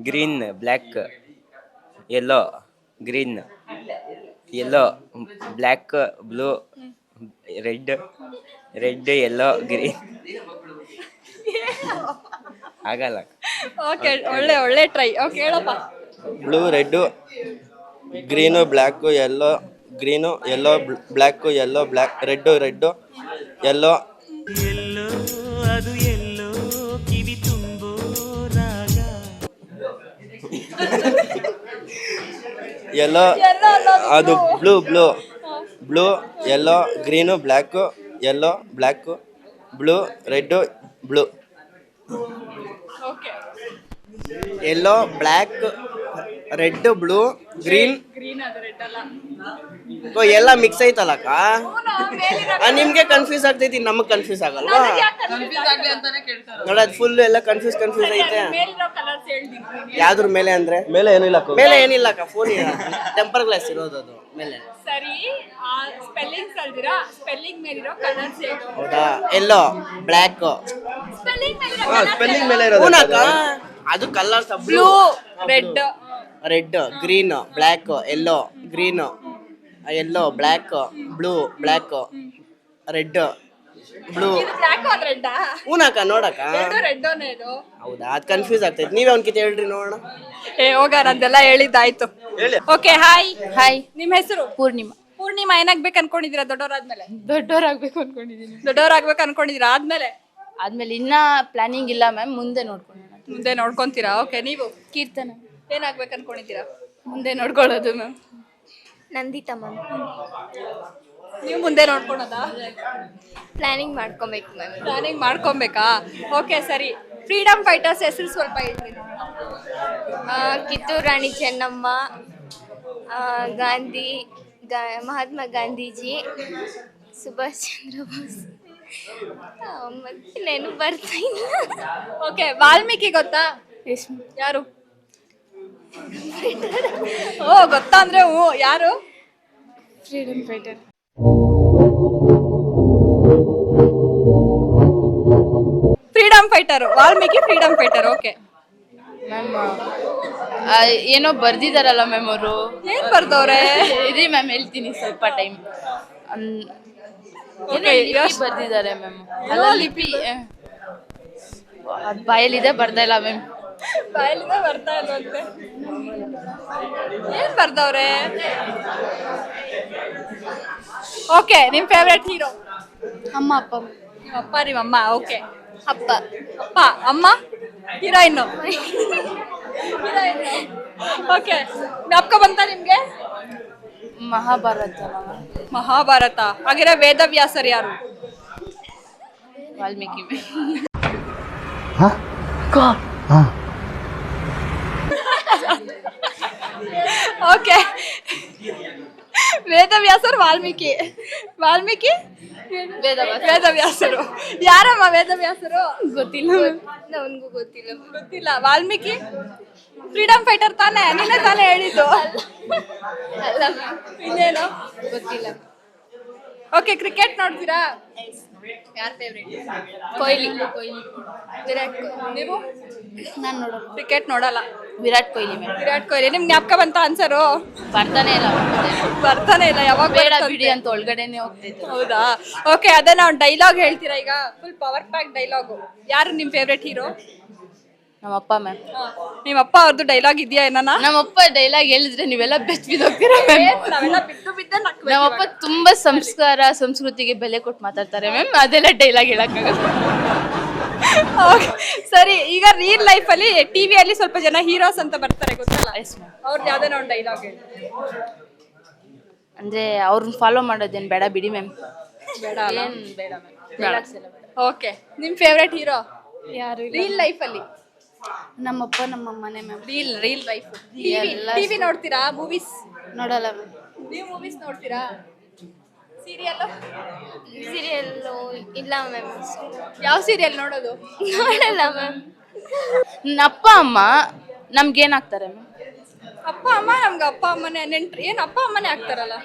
Speaker 5: green, black, yellow, green, yellow, black, blue, red, yellow, green. ಆಗಲ್ಲ.
Speaker 1: ಓಕೆ, ಒಳ್ಳೆ ಟ್ರೈ. ಓಕೆ, ಹೇಳಪ್ಪ.
Speaker 8: Blue, red, green, black, yellow, green, yellow, black, yellow, black, red, yellow. Yellow, ಅದು blue, yellow, green, black, yellow, black, blue, red, blue.
Speaker 1: Okay,
Speaker 6: yellow, black, red, blue, green.
Speaker 1: ಅದು red ಅಲ್ಲ.
Speaker 6: ಎಲ್ಲ mix ಐತಲ್ಲಕ್ಕ. ನಿಮ್ಗೆ confuse ಆಗ್ತೈತಿ, ನಮಗ್ confuse ಆಗಲ್ವಾ? ನೋಡೋದು full ಎಲ್ಲ ಕನ್ಫ್ಯೂಸ್ ಐತೆ.
Speaker 1: ಮೇಲಿರೋ ಕಲರ್ಸ್ ಹೇಳ್ತೀನಿ.
Speaker 6: ಯಾವ್ದ್ರ ಮೇಲೆ ಅಂದ್ರೆ?
Speaker 8: ಮೇಲೆ ಏನಿಲ್ಲ
Speaker 6: ಮೇಲೆ ಏನಿಲ್ಲಕ್ಕ, ಫೋನ್ ಟೆಂಪರ್ ಗ್ಲಾಸ್ ಇರೋದು ಅದು ಮೇಲೆ.
Speaker 1: ಸರಿ, ಸ್ಪೆಲ್ಲಿಂಗ್ಸ್ ಅಲ್ದಿರಾ, ಸ್ಪೆಲ್ಲಿಂಗ್ ಮೇಲಿರೋ ಕಲರ್ಸ್ ಹೇಳು.
Speaker 6: ಹೌದಾ? Yellow, black.
Speaker 8: ಸ್ಪೆಲ್ಲಿಂಗ್ ಮೇಲೆ ಇರೋದು
Speaker 6: ಅದು colours.
Speaker 1: Blue, red,
Speaker 6: green, black, yellow, green, yellow, black, blue, black, red, blue.
Speaker 1: Black ಆದ್ರೆ ರೆಡ್.
Speaker 6: ಹೂನಕ್ಕ, ನೋಡಕ್ಕ.
Speaker 1: ರೆಡ್ ಇದು.
Speaker 6: ಹೌದಾ? ಅದ್ ಕನ್ಫ್ಯೂಸ್ ಆಗ್ತೈತಿ. ನೀವೇ ಒಂದ್ಕಿತ ಹೇಳ್ರಿ ನೋಡೋಣ.
Speaker 1: ಹೋಗ, ನಂದೆಲ್ಲ ಹೇಳಿದ್ದಾಯ್ತು. Okay, hi. ನಿಮ್ ಹೆಸರು?
Speaker 3: ಪೂರ್ಣಿಮಾ.
Speaker 1: ಪೂರ್ಣಿಮಾ ಏನಾಗ್ಬೇಕು ಅನ್ಕೊಂಡಿದೀರಾ ದೊಡ್ಡವರಾದ್ಮೇಲೆ?
Speaker 3: ದೊಡ್ಡವರಾಗಬೇಕು ಅನ್ಕೊಂಡಿದ್ದೀನಿ.
Speaker 1: ದೊಡ್ಡವರಾಗ್ಬೇಕು ಅನ್ಕೊಂಡಿದೀರಾ
Speaker 3: ಆದ್ಮೇಲೆ ಇನ್ನ ಪ್ಲಾನಿಂಗ್ ಇಲ್ಲ ಮ್ಯಾಮ್, ಮುಂದೆ
Speaker 1: ಮುಂದೆ ನೋಡ್ಕೊಂತೀರಾ? ಓಕೆ, ನೀವು?
Speaker 3: ಕೀರ್ತನ.
Speaker 1: ಏನಾಗ್ಬೇಕು ಅನ್ಕೊಂಡಿದ್ದೀರಾ?
Speaker 3: ಮುಂದೆ ನೋಡ್ಕೊಳ್ಳೋದು ಮ್ಯಾಮ್.
Speaker 9: ನಂದಿತಾ ಮ್ಯಾಮ್.
Speaker 1: ನೀವು ಮುಂದೆ ನೋಡ್ಕೊಳೋದಾ?
Speaker 9: ಪ್ಲಾನಿಂಗ್ ಮಾಡ್ಕೊಬೇಕು ಮ್ಯಾಮ್.
Speaker 1: ಪ್ಲಾನಿಂಗ್ ಮಾಡ್ಕೊಬೇಕಾ? ಓಕೆ, ಸರಿ. ಫ್ರೀಡಮ್ ಫೈಟರ್ಸ್ ಹೆಸರು ಸ್ವಲ್ಪ ಹೇಳ್ತೀನಿ.
Speaker 9: ಕಿತ್ತೂರು ರಾಣಿ ಚೆನ್ನಮ್ಮ, ಗಾಂಧಿ, ಮಹಾತ್ಮ ಗಾಂಧೀಜಿ, ಸುಭಾಷ್ ಚಂದ್ರ ಬೋಸ್, ಮತ್ತೆ ನೆನಪು ಬರ್ತಾ ಇಲ್ಲ.
Speaker 1: ಓಕೆ, ವಾಲ್ಮೀಕಿ ಗೊತ್ತಾ? ಯಾರು? ಓ, ಗೊತ್ತಾ ಅಂದ್ರೆ ಯಾರು?
Speaker 3: Freedom fighter.
Speaker 1: Freedom fighter, Valmiki freedom fighter. Okay
Speaker 3: ma'am, ಏನೋ ಬರ್ದಿದಾರಲ್ಲ ಮ್ಯಾಮ್ ಅವರು.
Speaker 1: ಏನ್ ಬರ್ದವ್ರೆ?
Speaker 3: ಇದೇ ಮ್ಯಾಮ್, ಹೇಳ್ತೀನಿ ಸ್ವಲ್ಪ ಟೈಮ್. ಬರ್ದಿದ್ದಾರೆ ಮ್ಯಾಮ್. ಅಲ್ಲ, ಲಿಪಿ ಅದು ಬಾಯಲ್ಲಿದೆ, ಬರ್ತಾ ಇಲ್ಲ ಮ್ಯಾಮ್.
Speaker 1: ಬಾಯಲ್ಲಿದೆ, ಬರ್ತಾ ಇಲ್ವಂತೆ. ಏನ್ ಬರ್ದವ್ರೆ? ಓಕೆ, ನಿಮ್ ಫೇವ್ರೆಟ್ ಹೀರೋ?
Speaker 3: ಅಮ್ಮ, ಅಪ್ಪ.
Speaker 1: ಅಪ್ಪ, ನಿಮ್ಮಮ್ಮ. ಓಕೆ,
Speaker 9: ಅಪ್ಪ,
Speaker 1: ಅಮ್ಮ, ಹೀರೋಯಿನ್ನು. ಓಕೆ, ಜ್ಞಾಪಕ ಬಂತ ನಿಮ್ಗೆ?
Speaker 3: ಮಹಾಭಾರತ.
Speaker 1: ಮಹಾಭಾರತ. ಹಾಗಿರೋ ವೇದವ್ಯಾಸರು ಯಾರು?
Speaker 3: ವಾಲ್ಮೀಕಿ.
Speaker 1: ಓಕೆ, ವೇದವ್ಯಾಸರು, ವಾಲ್ಮೀಕಿ ವೇದವ್ಯಾಸರು. ಯಾರಮ್ಮ ವೇದವ್ಯಾಸರು?
Speaker 3: ಗೊತ್ತಿಲ್ಲ.
Speaker 9: ನನಗೂ ಗೊತ್ತಿಲ್ಲ.
Speaker 1: ವಾಲ್ಮೀಕಿ ಫ್ರೀಡಮ್ ಫೈಟರ್ ತಾನೇ? ನೀನೇ ತಾನೇ ಹೇಳಿದ್ದು.
Speaker 9: ಅಲ್ಲ,
Speaker 1: ಇನ್ನೇನು
Speaker 9: ಗೊತ್ತಿಲ್ಲ.
Speaker 1: ಓಕೆ, ಕ್ರಿಕೆಟ್ ನೋಡ್ತೀರಾ? ಯಾರ್ ಫೇವ್ರೇಟ್?
Speaker 9: ಕೊಹ್ಲಿ. ವಿರಾಟ್ ಕೊಹ್ಲಿ.
Speaker 1: ನೀವು?
Speaker 3: ನಾನು ನೋಡೋದು
Speaker 1: ಕ್ರಿಕೆಟ್ ನೋಡಲ್ಲ.
Speaker 3: ವಿರಾಟ್ ಕೊಹ್ಲಿ ಮ್ಯಾಮ್.
Speaker 1: ವಿರಾಟ್ ಕೊಹ್ಲಿ. ನಿಮ್ಗೆ ಜ್ಞಾಪಕ ಬಂತ ಆನ್ಸರು?
Speaker 3: ಬರ್ತಾನೆ ಇಲ್ಲ. ಯಾವಾಗ ಬೇಡ ಬಿಡಿ ಅಂತ ಒಳಗಡೆನೆ ಹೋಗ್ತೈತೆ.
Speaker 1: ಹೌದಾ? ಓಕೆ, ಅದನ್ನ ಒಂದು ಡೈಲಾಗ್ ಹೇಳ್ತೀರಾ ಈಗ? Full power pack dialogue. ಯಾರು ನಿಮ್ ಫೇವ್ರೇಟ್ ಹೀರೋ?
Speaker 3: ನಮ್ಮಪ್ಪ ಮ್ಯಾಮ್.
Speaker 1: ನಿಮ್ಮ ಅಪ್ಪ ಅವ್ರದ್ದು ಡೈಲಾಗ್ ಇದೆಯಾ ಏನಾನ?
Speaker 3: ನಮ್ಮಪ್ಪ ಡೈಲಾಗ್ ಹೇಳಿದ್ರೆ ನೀವೆಲ್ಲ ಬಿದ್ದೋಗ್ತೀರಾ.
Speaker 1: ನಾವೆಲ್ಲ ಬಿದ್ದೆ
Speaker 3: ನಮ್ಮಪ್ಪ ತುಂಬಾ ಸಂಸ್ಕಾರ, ಸಂಸ್ಕೃತಿಗೆ ಬೆಲೆ ಕೊಟ್ಟು ಮಾತಾಡ್ತಾರೆ ಮ್ಯಾಮ್. ಅದೆಲ್ಲ ಡೈಲಾಗ್ ಹೇಳಕ್ಕಾಗಲ್ಲ.
Speaker 1: ಸರಿ, ಈಗ ರಿಯಲ್ ಲೈಫ್ ಅಲ್ಲಿ ಟಿವಿಯಲ್ಲಿ ಸ್ವಲ್ಪ ಜನ ಹೀರೋಸ್ ಅಂತ ಬರ್ತಾರೆ, ಗೊತ್ತಲ್ಲ? ಅವ್ರದ್ದು ಯಾವ್ದಾನ ಒಂದು ಡೈಲಾಗ್ ಹೇಳಿ.
Speaker 3: ಅಂದ್ರೆ ಅವ್ರನ್ನ ಫಾಲೋ ಮಾಡೋದೇನ್ ಬೇಡ ಬಿಡಿ ಮ್ಯಾಮ್.
Speaker 1: ಬೇಡ.
Speaker 3: ಏನ್ ಬೇಡ ಮ್ಯಾಮ್.
Speaker 1: ಓಕೆ, ನಿಮ್ ಫೇವ್ರೇಟ್ ಹೀರೋ?
Speaker 9: ಯಾರು
Speaker 1: ರೀಲ್ ಲೈಫಲ್ಲಿ
Speaker 9: ನಮ್ಮಪ್ಪ ನಮ್ಮಮ್ಮನೇ ಮ್ಯಾಮ್.
Speaker 1: ರೀಲ್ ಲೈಫ್
Speaker 9: ಎಲ್ಲ
Speaker 1: ಟಿವಿ ನೋಡ್ತೀರಾ? ಮೂವೀಸ್
Speaker 9: ನೋಡಲ್ಲ ಮ್ಯಾಮ್.
Speaker 1: ನೀವು ಮೂವೀಸ್ ನೋಡ್ತೀರಾ? ಸೀರಿಯಲ್
Speaker 9: ಸೀರಿಯಲ್ಲು ಇಲ್ಲ ಮ್ಯಾಮ್.
Speaker 1: ಯಾವ ಸೀರಿಯಲ್ ನೋಡೋದು?
Speaker 9: ನೋಡಲ್ಲ ಮ್ಯಾಮ್. ಅಪ್ಪ ಅಮ್ಮ ನಮ್ಗೇನಾಗ್ತಾರೆ ಮ್ಯಾಮ್?
Speaker 1: ಅಪ್ಪ ಅಮ್ಮ ನಮ್ಗೆ ಅಪ್ಪ ಅಮ್ಮನೇ ನೆಂಟ್ರಿ. ಏನು ಅಪ್ಪ ಅಮ್ಮನೇ ಆಗ್ತಾರಲ್ಲ?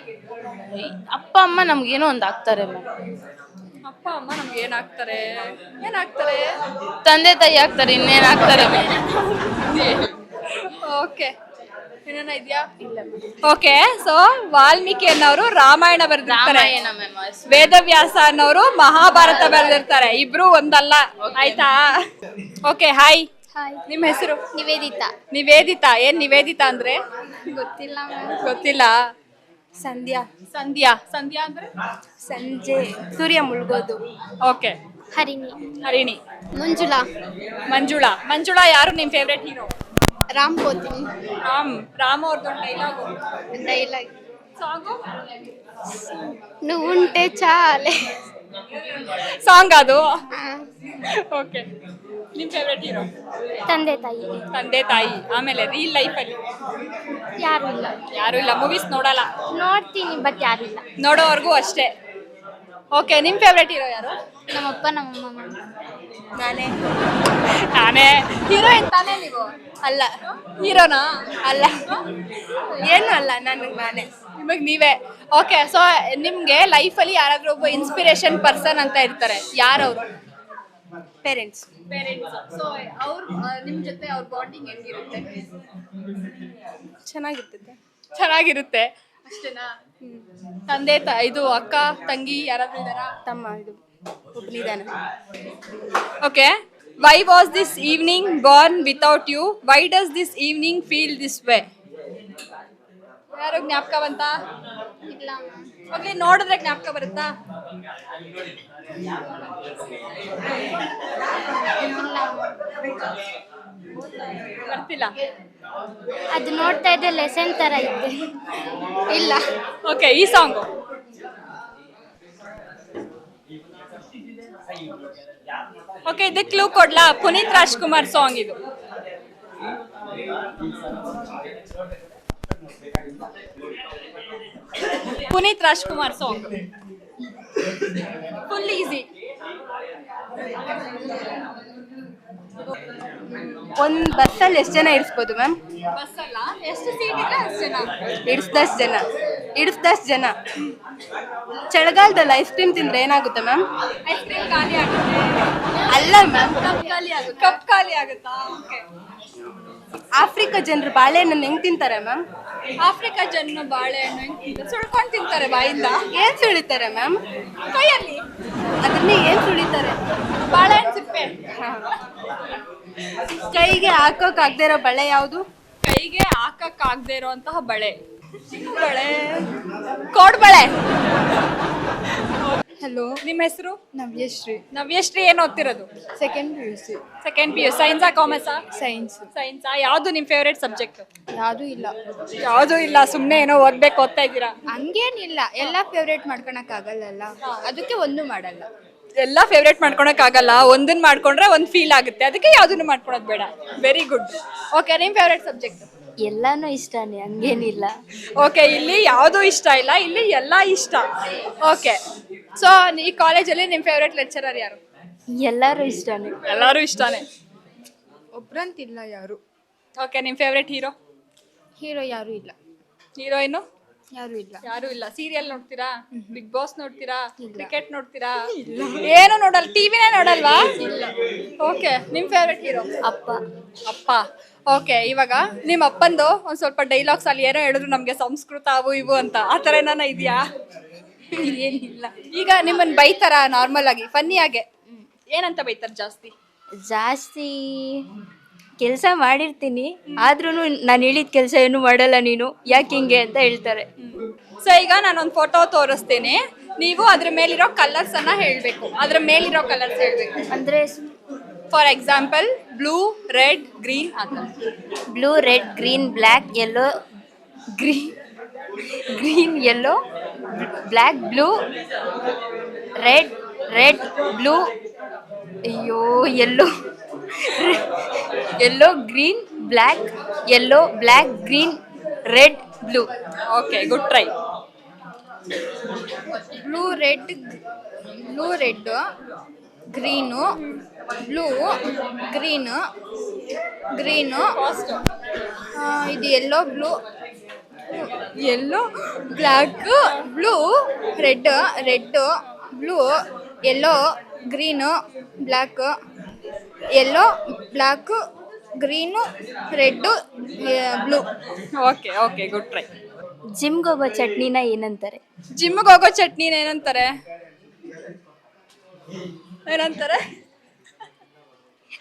Speaker 9: ಅಪ್ಪ ಅಮ್ಮ ನಮ್ಗೇನೋ ಒಂದು ಆಗ್ತಾರೆ ಮ್ಯಾಮ್.
Speaker 1: ಅಪ್ಪ ಅಮ್ಮ ನಮ್ಗೆ ಏನಾಗ್ತಾರೆ? ಏನಾಗ್ತಾರೆ?
Speaker 9: ತಂದೆ ತಾಯಿ ಆಗ್ತಾರೆ, ಇನ್ನೇನಾಗ್ತಾರೆ ಮ್ಯಾಮ್?
Speaker 1: ಓಕೆ, ಏನೇನ ಇದೆಯಾ? ಓಕೆ, ಸೊ ವಾಲ್ಮೀಕಿ ಅನ್ನೋರು ರಾಮಾಯಣ ಬರೆದಿರ್ತಾರೆ,
Speaker 9: ರಾಮಾಯಣ ಮ್ಯಾಮ್.
Speaker 1: ವೇದವ್ಯಾಸ ಅನ್ನೋರು ಮಹಾಭಾರತ ಬರೆದಿರ್ತಾರೆ. ಇಬ್ರು ಒಂದಲ್ಲ, ಆಯ್ತಾ? Okay, hi. ನಿಮ್ಮ ಹೆಸರು?
Speaker 9: ನಿವೇದಿತಾ.
Speaker 1: ನಿವೇದಿತಾ. ಏನ್ ನಿವೇದಿತಾ ಅಂದ್ರೆ?
Speaker 9: ಗೊತ್ತಿಲ್ಲ ಮ್ಯಾಮ್.
Speaker 1: ಗೊತ್ತಿಲ್ಲ.
Speaker 9: ಸಂಧ್ಯಾ.
Speaker 1: ಸಂಧ್ಯಾ. ಸಂಧ್ಯಾ ಅಂದ್ರೆ
Speaker 9: ಸಂಜೆ ಸೂರ್ಯ ಮುಳುಗೋದು.
Speaker 1: ಓಕೆ.
Speaker 9: ಹರಿಣಿ.
Speaker 1: ಹರಿಣಿ.
Speaker 9: ಮಂಜುಳಾ.
Speaker 1: ಮಂಜುಳಾ. ಮಂಜುಳಾ ಯಾರು ನಿಮ್ ಫೇವ್ರೆಟ್ ಹೀರೋ?
Speaker 9: ರಾಮ್ ಕೋತಿನಿ.
Speaker 1: ರಾಮ್ ಅವ್ರದ್ದೊಂದು ಡೈಲಾಗು.
Speaker 9: Dialogue
Speaker 1: song?
Speaker 9: నువ్వుంటే చాలే.
Speaker 1: ಸಾಂಗ್ ಅದು. ಓಕೆ, ನಿಮ್ ಫೇವ್ರೆಟ್ ಹೀರೋ?
Speaker 9: ತಂದೆ ತಾಯಿ.
Speaker 1: ತಂದೆ ತಾಯಿ. ಆಮೇಲೆ ರೀಲ್ ಲೈಫ್ ಅಲ್ಲಿ
Speaker 9: ಯಾರು ಇಲ್ಲ.
Speaker 1: ಯಾರು ಇಲ್ಲ. ಮೂವೀಸ್ ನೋಡಲ್ಲ?
Speaker 9: ನೋಡ್ತೀನಿ ಬಟ್ ಯಾರು ಇಲ್ಲ.
Speaker 1: ನೋಡೋವರೆಗೂ ಅಷ್ಟೇ. ಓಕೆ, ನಿಮ್ ಫೇವ್ರೆಟ್ ಹೀರೋ ಯಾರು?
Speaker 9: ನಮ್ಮಪ್ಪ ನಮ್ಮಮ್ಮ.
Speaker 1: ನಾನೇ. ನಾನೇ ಹೀರೋಯಿನ್ ತಾನೇ ನೀವು?
Speaker 9: ಅಲ್ಲ.
Speaker 1: ಹೀರೋನಾ?
Speaker 9: ಅಲ್ಲ, ಏನು ಅಲ್ಲ, ನನಗೆ ನಾನೇ.
Speaker 1: ನಿಮಗ್ ನೀವೇ. ಓಕೆ, ಸೊ ನಿಮ್ಗೆ ಲೈಫಲ್ಲಿ ಯಾರಾದ್ರೂ ಒಬ್ಬ ಇನ್ಸ್ಪಿರೇಷನ್ ಪರ್ಸನ್ ಅಂತ ಇರ್ತಾರೆ, ಯಾರವ್ರು?
Speaker 9: ಪೇರೆಂಟ್ಸ್.
Speaker 1: ಪೇರೆಂಟ್ಸ್. ಸೊ ಅವ್ರು ನಿಮ್ ಜೊತೆ ಅವ್ರ ಬಾಂಡಿಂಗ್ ಹೆಂಗಿರುತ್ತೆ?
Speaker 9: ಚೆನ್ನಾಗಿರ್ತದೆ.
Speaker 1: ಚೆನ್ನಾಗಿರುತ್ತೆ. ಅಷ್ಟೇನಾ? ತಂದೆ ಇದು ಅಕ್ಕ ತಂಗಿ ಯಾರಾದ್ರೂ ಇದಾರಾ?
Speaker 9: ತಮ್ಮ ಇದು ಒಬ್ಬನಿದ್ದಾನೆ.
Speaker 1: Okay. Why was this evening born without you? Why does this evening feel this way? ಯಾರು ಜ್ಞಾಪಕ ಬಂತ?
Speaker 9: ಇಲ್ಲ.
Speaker 1: ಹೋಗ್ಲಿ, ನೋಡಿದ್ರೆ ಜ್ಞಾಪಕ ಬರುತ್ತಾ? ಬರ್ತಿಲ್ಲ.
Speaker 9: ಅದು ನೋಡ್ತಾ ಇದ್ದೆ ಲೆಸನ್ ತರ ಇದ್ದೆ. ಇಲ್ಲ.
Speaker 1: ಓಕೆ, ಈ ಸಾಂಗು? ಓಕೆ, ಇದಕ್ಕೆ ಕ್ಲೂ ಕೊಡ್ಲಾ? ಪುನೀತ್ ರಾಜ್ಕುಮಾರ್ ಸಾಂಗ್ ಇದು. Puneeth Rajkumar song. Full easy.
Speaker 2: ಒಂದು ಬಸ್ಸಲ್ಲಿ ಎಷ್ಟು ಜನ ಇಡಿಸ್ಬೋದು ಮ್ಯಾಮ್?
Speaker 1: ಬಸ್ ಅಲ್ಲ, ಎಷ್ಟು ಸೀಟ್ ಇದೆ ಅಷ್ಟು ಜನ.
Speaker 2: ಇಡಿಸ್ದಷ್ಟು ಜನ. ಚಳಿಗಾಲದಲ್ಲಿ ಐಸ್ ಕ್ರೀಮ್ ತಿಂದ್ರೆ ಏನಾಗುತ್ತೆ ಮ್ಯಾಮ್?
Speaker 1: ಐಸ್ ಕ್ರೀಮ್ ಖಾಲಿ ಆಗುತ್ತೆ.
Speaker 2: ಅಲ್ಲ ಮ್ಯಾಮ್,
Speaker 1: ಕಪ್ ಖಾಲಿ ಆಗುತ್ತಾ? ಓಕೆ.
Speaker 2: ಆಫ್ರಿಕಾ ಜನರು ಬಾಳೆಹಣ್ಣನ್ನು ಹೆಂಗ್ ತಿಂತಾರೆ ಮ್ಯಾಮ್?
Speaker 1: ಆಫ್ರಿಕಾ ಜನ ಬಾಳೆಹಣ್ಣು ಸುಳ್ಕೊಂಡು ತಿಂತಾರೆ ಬಾಯಿಂದ.
Speaker 2: ಏನ್ ಸುಳಿತಾರೆ ಮ್ಯಾಮ್?
Speaker 1: ಕೈಯಲ್ಲಿ.
Speaker 2: ಅದನ್ನ ಏನ್ ಸುಳಿತಾರೆ?
Speaker 1: ಬಾಳೆಹಣ್ಣು ಸಿಪ್ಪೆ.
Speaker 2: ಕೈಗೆ ಹಾಕೋಕ್ ಆಗದೆ ಇರೋ ಬಳೆ ಯಾವುದು?
Speaker 1: ಕೈಗೆ ಹಾಕಕ್ ಆಗದೆ ಇರುವಂತಹ ಬಳೆ. ಬಳೆ, ಕೋಡ್ಬಳೆ.
Speaker 9: ಹಲೋ,
Speaker 1: ನಿಮ್ಮ ಹೆಸರು?
Speaker 9: ನವ್ಯಶ್ರೀ.
Speaker 1: ನವ್ಯಶ್ರೀ. ಏನು ಓದ್ತಿರೋದು?
Speaker 9: Second PUC.
Speaker 1: Second PU. ಸೈನ್ಸಾ ಕಾಮರ್ಸಾ?
Speaker 9: ಸೈನ್ಸ್.
Speaker 1: ಸೈನ್ಸಾ. ಯಾವುದು ನಿಮ್ಮ ಫೇವ್ರೇಟ್ ಸಬ್ಜೆಕ್ಟ್?
Speaker 9: ಯಾವುದೂ ಇಲ್ಲ.
Speaker 1: ಯಾವುದೂ ಇಲ್ಲ, ಸುಮ್ಮನೆ ಏನೋ ಓದ್ತಾ ಇದ್ದೀರಾ?
Speaker 9: ಹಂಗೇನಿಲ್ಲ, ಎಲ್ಲ ಫೇವ್ರೇಟ್ ಮಾಡ್ಕೊಳಕ್ ಆಗಲ್ಲ, ಅದಕ್ಕೆ ಒಂದು ಮಾಡಲ್ಲ.
Speaker 1: ಎಲ್ಲ ಫೇವ್ರೇಟ್ ಮಾಡ್ಕೊಳಕ್ ಆಗಲ್ಲ, ಒಂದನ್ನ ಮಾಡ್ಕೊಂಡ್ರೆ ಒಂದು ಫೀಲ್ ಆಗುತ್ತೆ, ಅದಕ್ಕೆ ಯಾವ್ದನ್ನು ಮಾಡ್ಕೊಳೋದು ಬೇಡ. Very good. ಓಕೆ, ನಿಮ್ಮ ಫೇವ್ರೇಟ್ ಸಬ್ಜೆಕ್ಟ್?
Speaker 3: ಎಲ್ಲಾನು ಇಷ್ಟನೇ, ಹಂಗೇನಿಲ್ಲ.
Speaker 1: ಓಕೆ, ಇಲ್ಲಿ ಯಾವುದೂ ಇಷ್ಟ ಇಲ್ಲ, ಇಲ್ಲಿ ಎಲ್ಲ ಇಷ್ಟ. ಓಕೆ, ಸೊ ಈ ಕಾಲೇಜಲ್ಲಿ ನಿಮ್ಮ ಫೇವ್ರೇಟ್ ಲೆಕ್ಚರರ್ ಯಾರು?
Speaker 3: ಎಲ್ಲರೂ ಇಷ್ಟನೇ.
Speaker 1: ಎಲ್ಲರೂ ಇಷ್ಟನೇ.
Speaker 9: ಒಬ್ರಂತಿಲ್ಲ ಯಾರು.
Speaker 1: ಓಕೆ, ನಿಮ್ಮ ಫೇವ್ರೇಟ್ ಹೀರೋ?
Speaker 9: ಹೀರೋ ಯಾರು ಇಲ್ಲ.
Speaker 1: ಹೀರೋಯಿನು?
Speaker 9: ಯಾರು ಇಲ್ಲ.
Speaker 1: ಯಾರು ಇಲ್ಲ. ಸೀರಿಯಲ್ ನೋಡ್ತೀರಾ? ಬಿಗ್ ಬಾಸ್ ನೋಡ್ತೀರಾ? ಕ್ರಿಕೆಟ್ ನೋಡ್ತೀರಾ? ಏನು ನೋಡಲ್ಲ, ಟಿವಿನೇ ನೋಡಲ್ವಾ? ಓಕೆ, ನಿಮ್ಮ ಫೇವ್ರೇಟ್ ಹೀರೋ?
Speaker 3: ಅಪ್ಪ.
Speaker 1: ಅಪ್ಪ. ಓಕೆ, ಇವಾಗ ನಿಮ್ಮ ಅಪ್ಪಂದು ಒಂದು ಸ್ವಲ್ಪ ಡೈಲಾಗ್ಸ್ ಅಲ್ಲಿ ಏನೋ ಹೇಳಿದ್ರು ನಮಗೆ ಸಂಸ್ಕೃತ ಅವು ಇವು ಅಂತ, ಆ ಥರ ಏನಾನ ಇದೆಯಾ?
Speaker 9: ಏನಿಲ್ಲ.
Speaker 1: ಈಗ ನಿಮ್ಮನ್ನ ಬೈತಾರ ನಾರ್ಮಲ್ ಆಗಿ ಫನ್ನಿ ಆಗಿ? ಏನಂತ ಬೈತಾರ ಜಾಸ್ತಿ?
Speaker 3: ಜಾಸ್ತಿ ಕೆಲಸ ಮಾಡಿರ್ತೀನಿ, ಆದ್ರೂ ನಾನು ಹೇಳಿದ ಕೆಲಸ ಏನು ಮಾಡಲ್ಲ ನೀನು, ಯಾಕೆ ಹಿಂಗೆ ಅಂತ ಹೇಳ್ತಾರೆ.
Speaker 1: ಸೊ ಈಗ ನಾನೊಂದು ಫೋಟೋ ತೋರಿಸ್ತೀನಿ, ನೀವು ಅದ್ರ ಮೇಲಿರೋ ಕಲರ್ಸ್ ಅನ್ನ ಹೇಳ್ಬೇಕು. ಅದ್ರ ಮೇಲಿರೋ ಕಲರ್ಸ್ ಹೇಳ್ಬೇಕು.
Speaker 3: ಅಂದರೆ
Speaker 1: for example blue, red, green ಆ ಥರ.
Speaker 3: Blue, red, green, black, yellow, green, yellow, black, blue, red, blue, ಅಯ್ಯೋ yellow green black yellow black green red blue.
Speaker 1: Okay, good try.
Speaker 3: Blue red green blue green ಇದು yellow black blue red blue yellow green black yellow black green red blue.
Speaker 1: Okay okay, good try.
Speaker 3: ಜಿಮ್ಗೆ ಹೋಗೋ ಚಟ್ನಿನ ಏನಂತಾರೆ?
Speaker 1: ಜಿಮ್ಗೆ ಹೋಗೋ ಚಟ್ನಿನ ಏನಂತಾರೆ?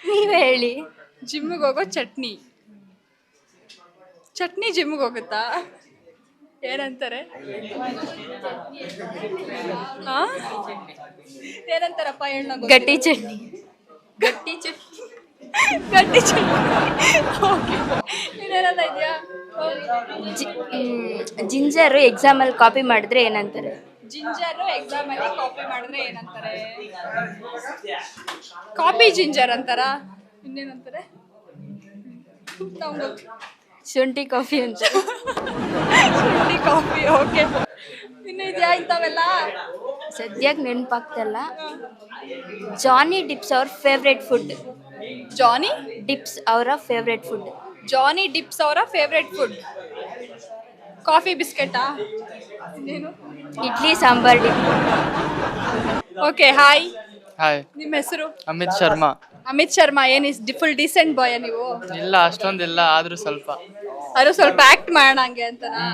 Speaker 3: ನೀವೇ ಹೇಳಿ.
Speaker 1: ಜಿಮ್ಗೆ ಹೋಗೋ ಚಟ್ನಿ ಜಿಮ್ಗೆ ಹೋಗುತ್ತಾ? ಏನಂತಾರೆ? ಏನಂತಾರಪ್ಪ ಹೇಳ.
Speaker 3: ಗಟ್ಟಿ ಚಟ್ನಿ.
Speaker 1: ಓಕೆ, ಇನ್ನೇನಾದ ಇದೆಯಾ?
Speaker 3: ಜಿಂಜರು ಎಕ್ಸಾಮಲ್ಲಿ ಕಾಪಿ ಮಾಡಿದ್ರೆ ಏನಂತಾರೆ?
Speaker 1: ಜಿಂಜರು ಎಕ್ಸಾಮ್ ಅಲ್ಲಿ ಕಾಪಿ ಮಾಡಿದ್ರೆ ಏನಂತಾರೆ? ಕಾಪಿ ಜಿಂಜರ್ ಅಂತಾರ. ಇನ್ನೇನಂತಾರೆ?
Speaker 3: ಶುಂಠಿ ಕಾಫಿ ಅಂತ.
Speaker 1: ಶುಂಠಿ ಕಾಫಿ. ಓಕೆ, ಇನ್ನು ಇದೆಯಾ ಇಂಥವೆಲ್ಲ?
Speaker 3: ಸದ್ಯಕ್ಕೆ ನೆನಪಾಗ್ತಲ್ಲ. ಜಾನಿ ಡಿಪ್ಸ್ ಅವ್ರ ಫೇವ್ರೆಟ್ ಫುಡ್.
Speaker 1: ಜಾನಿ
Speaker 3: ಡಿಪ್ಸ್ ಅವರ ಫೇವ್ರೆಟ್ ಫುಡ್.
Speaker 1: ಕಾಫಿ ಬಿಸ್ಕೆಟಾ? ಇನ್ನೇನು?
Speaker 3: Idli sambar dip.
Speaker 1: Okay, hi.
Speaker 10: Hi,
Speaker 1: ನಿಮ್ಮ ಹೆಸರು?
Speaker 10: Amit Sharma.
Speaker 1: Amit Sharma. Full decent boy ನೀವು?
Speaker 10: ಇಲ್ಲ, ಅಷ್ಟೊಂದಿಲ್ಲ, ಆದ್ರೂ ಸ್ವಲ್ಪ.
Speaker 1: ಅದು ಸ್ವಲ್ಪ ಆಕ್ಟ್ ಮಾಡೋಣ ಹಂಗೆ ಅಂತನಾ?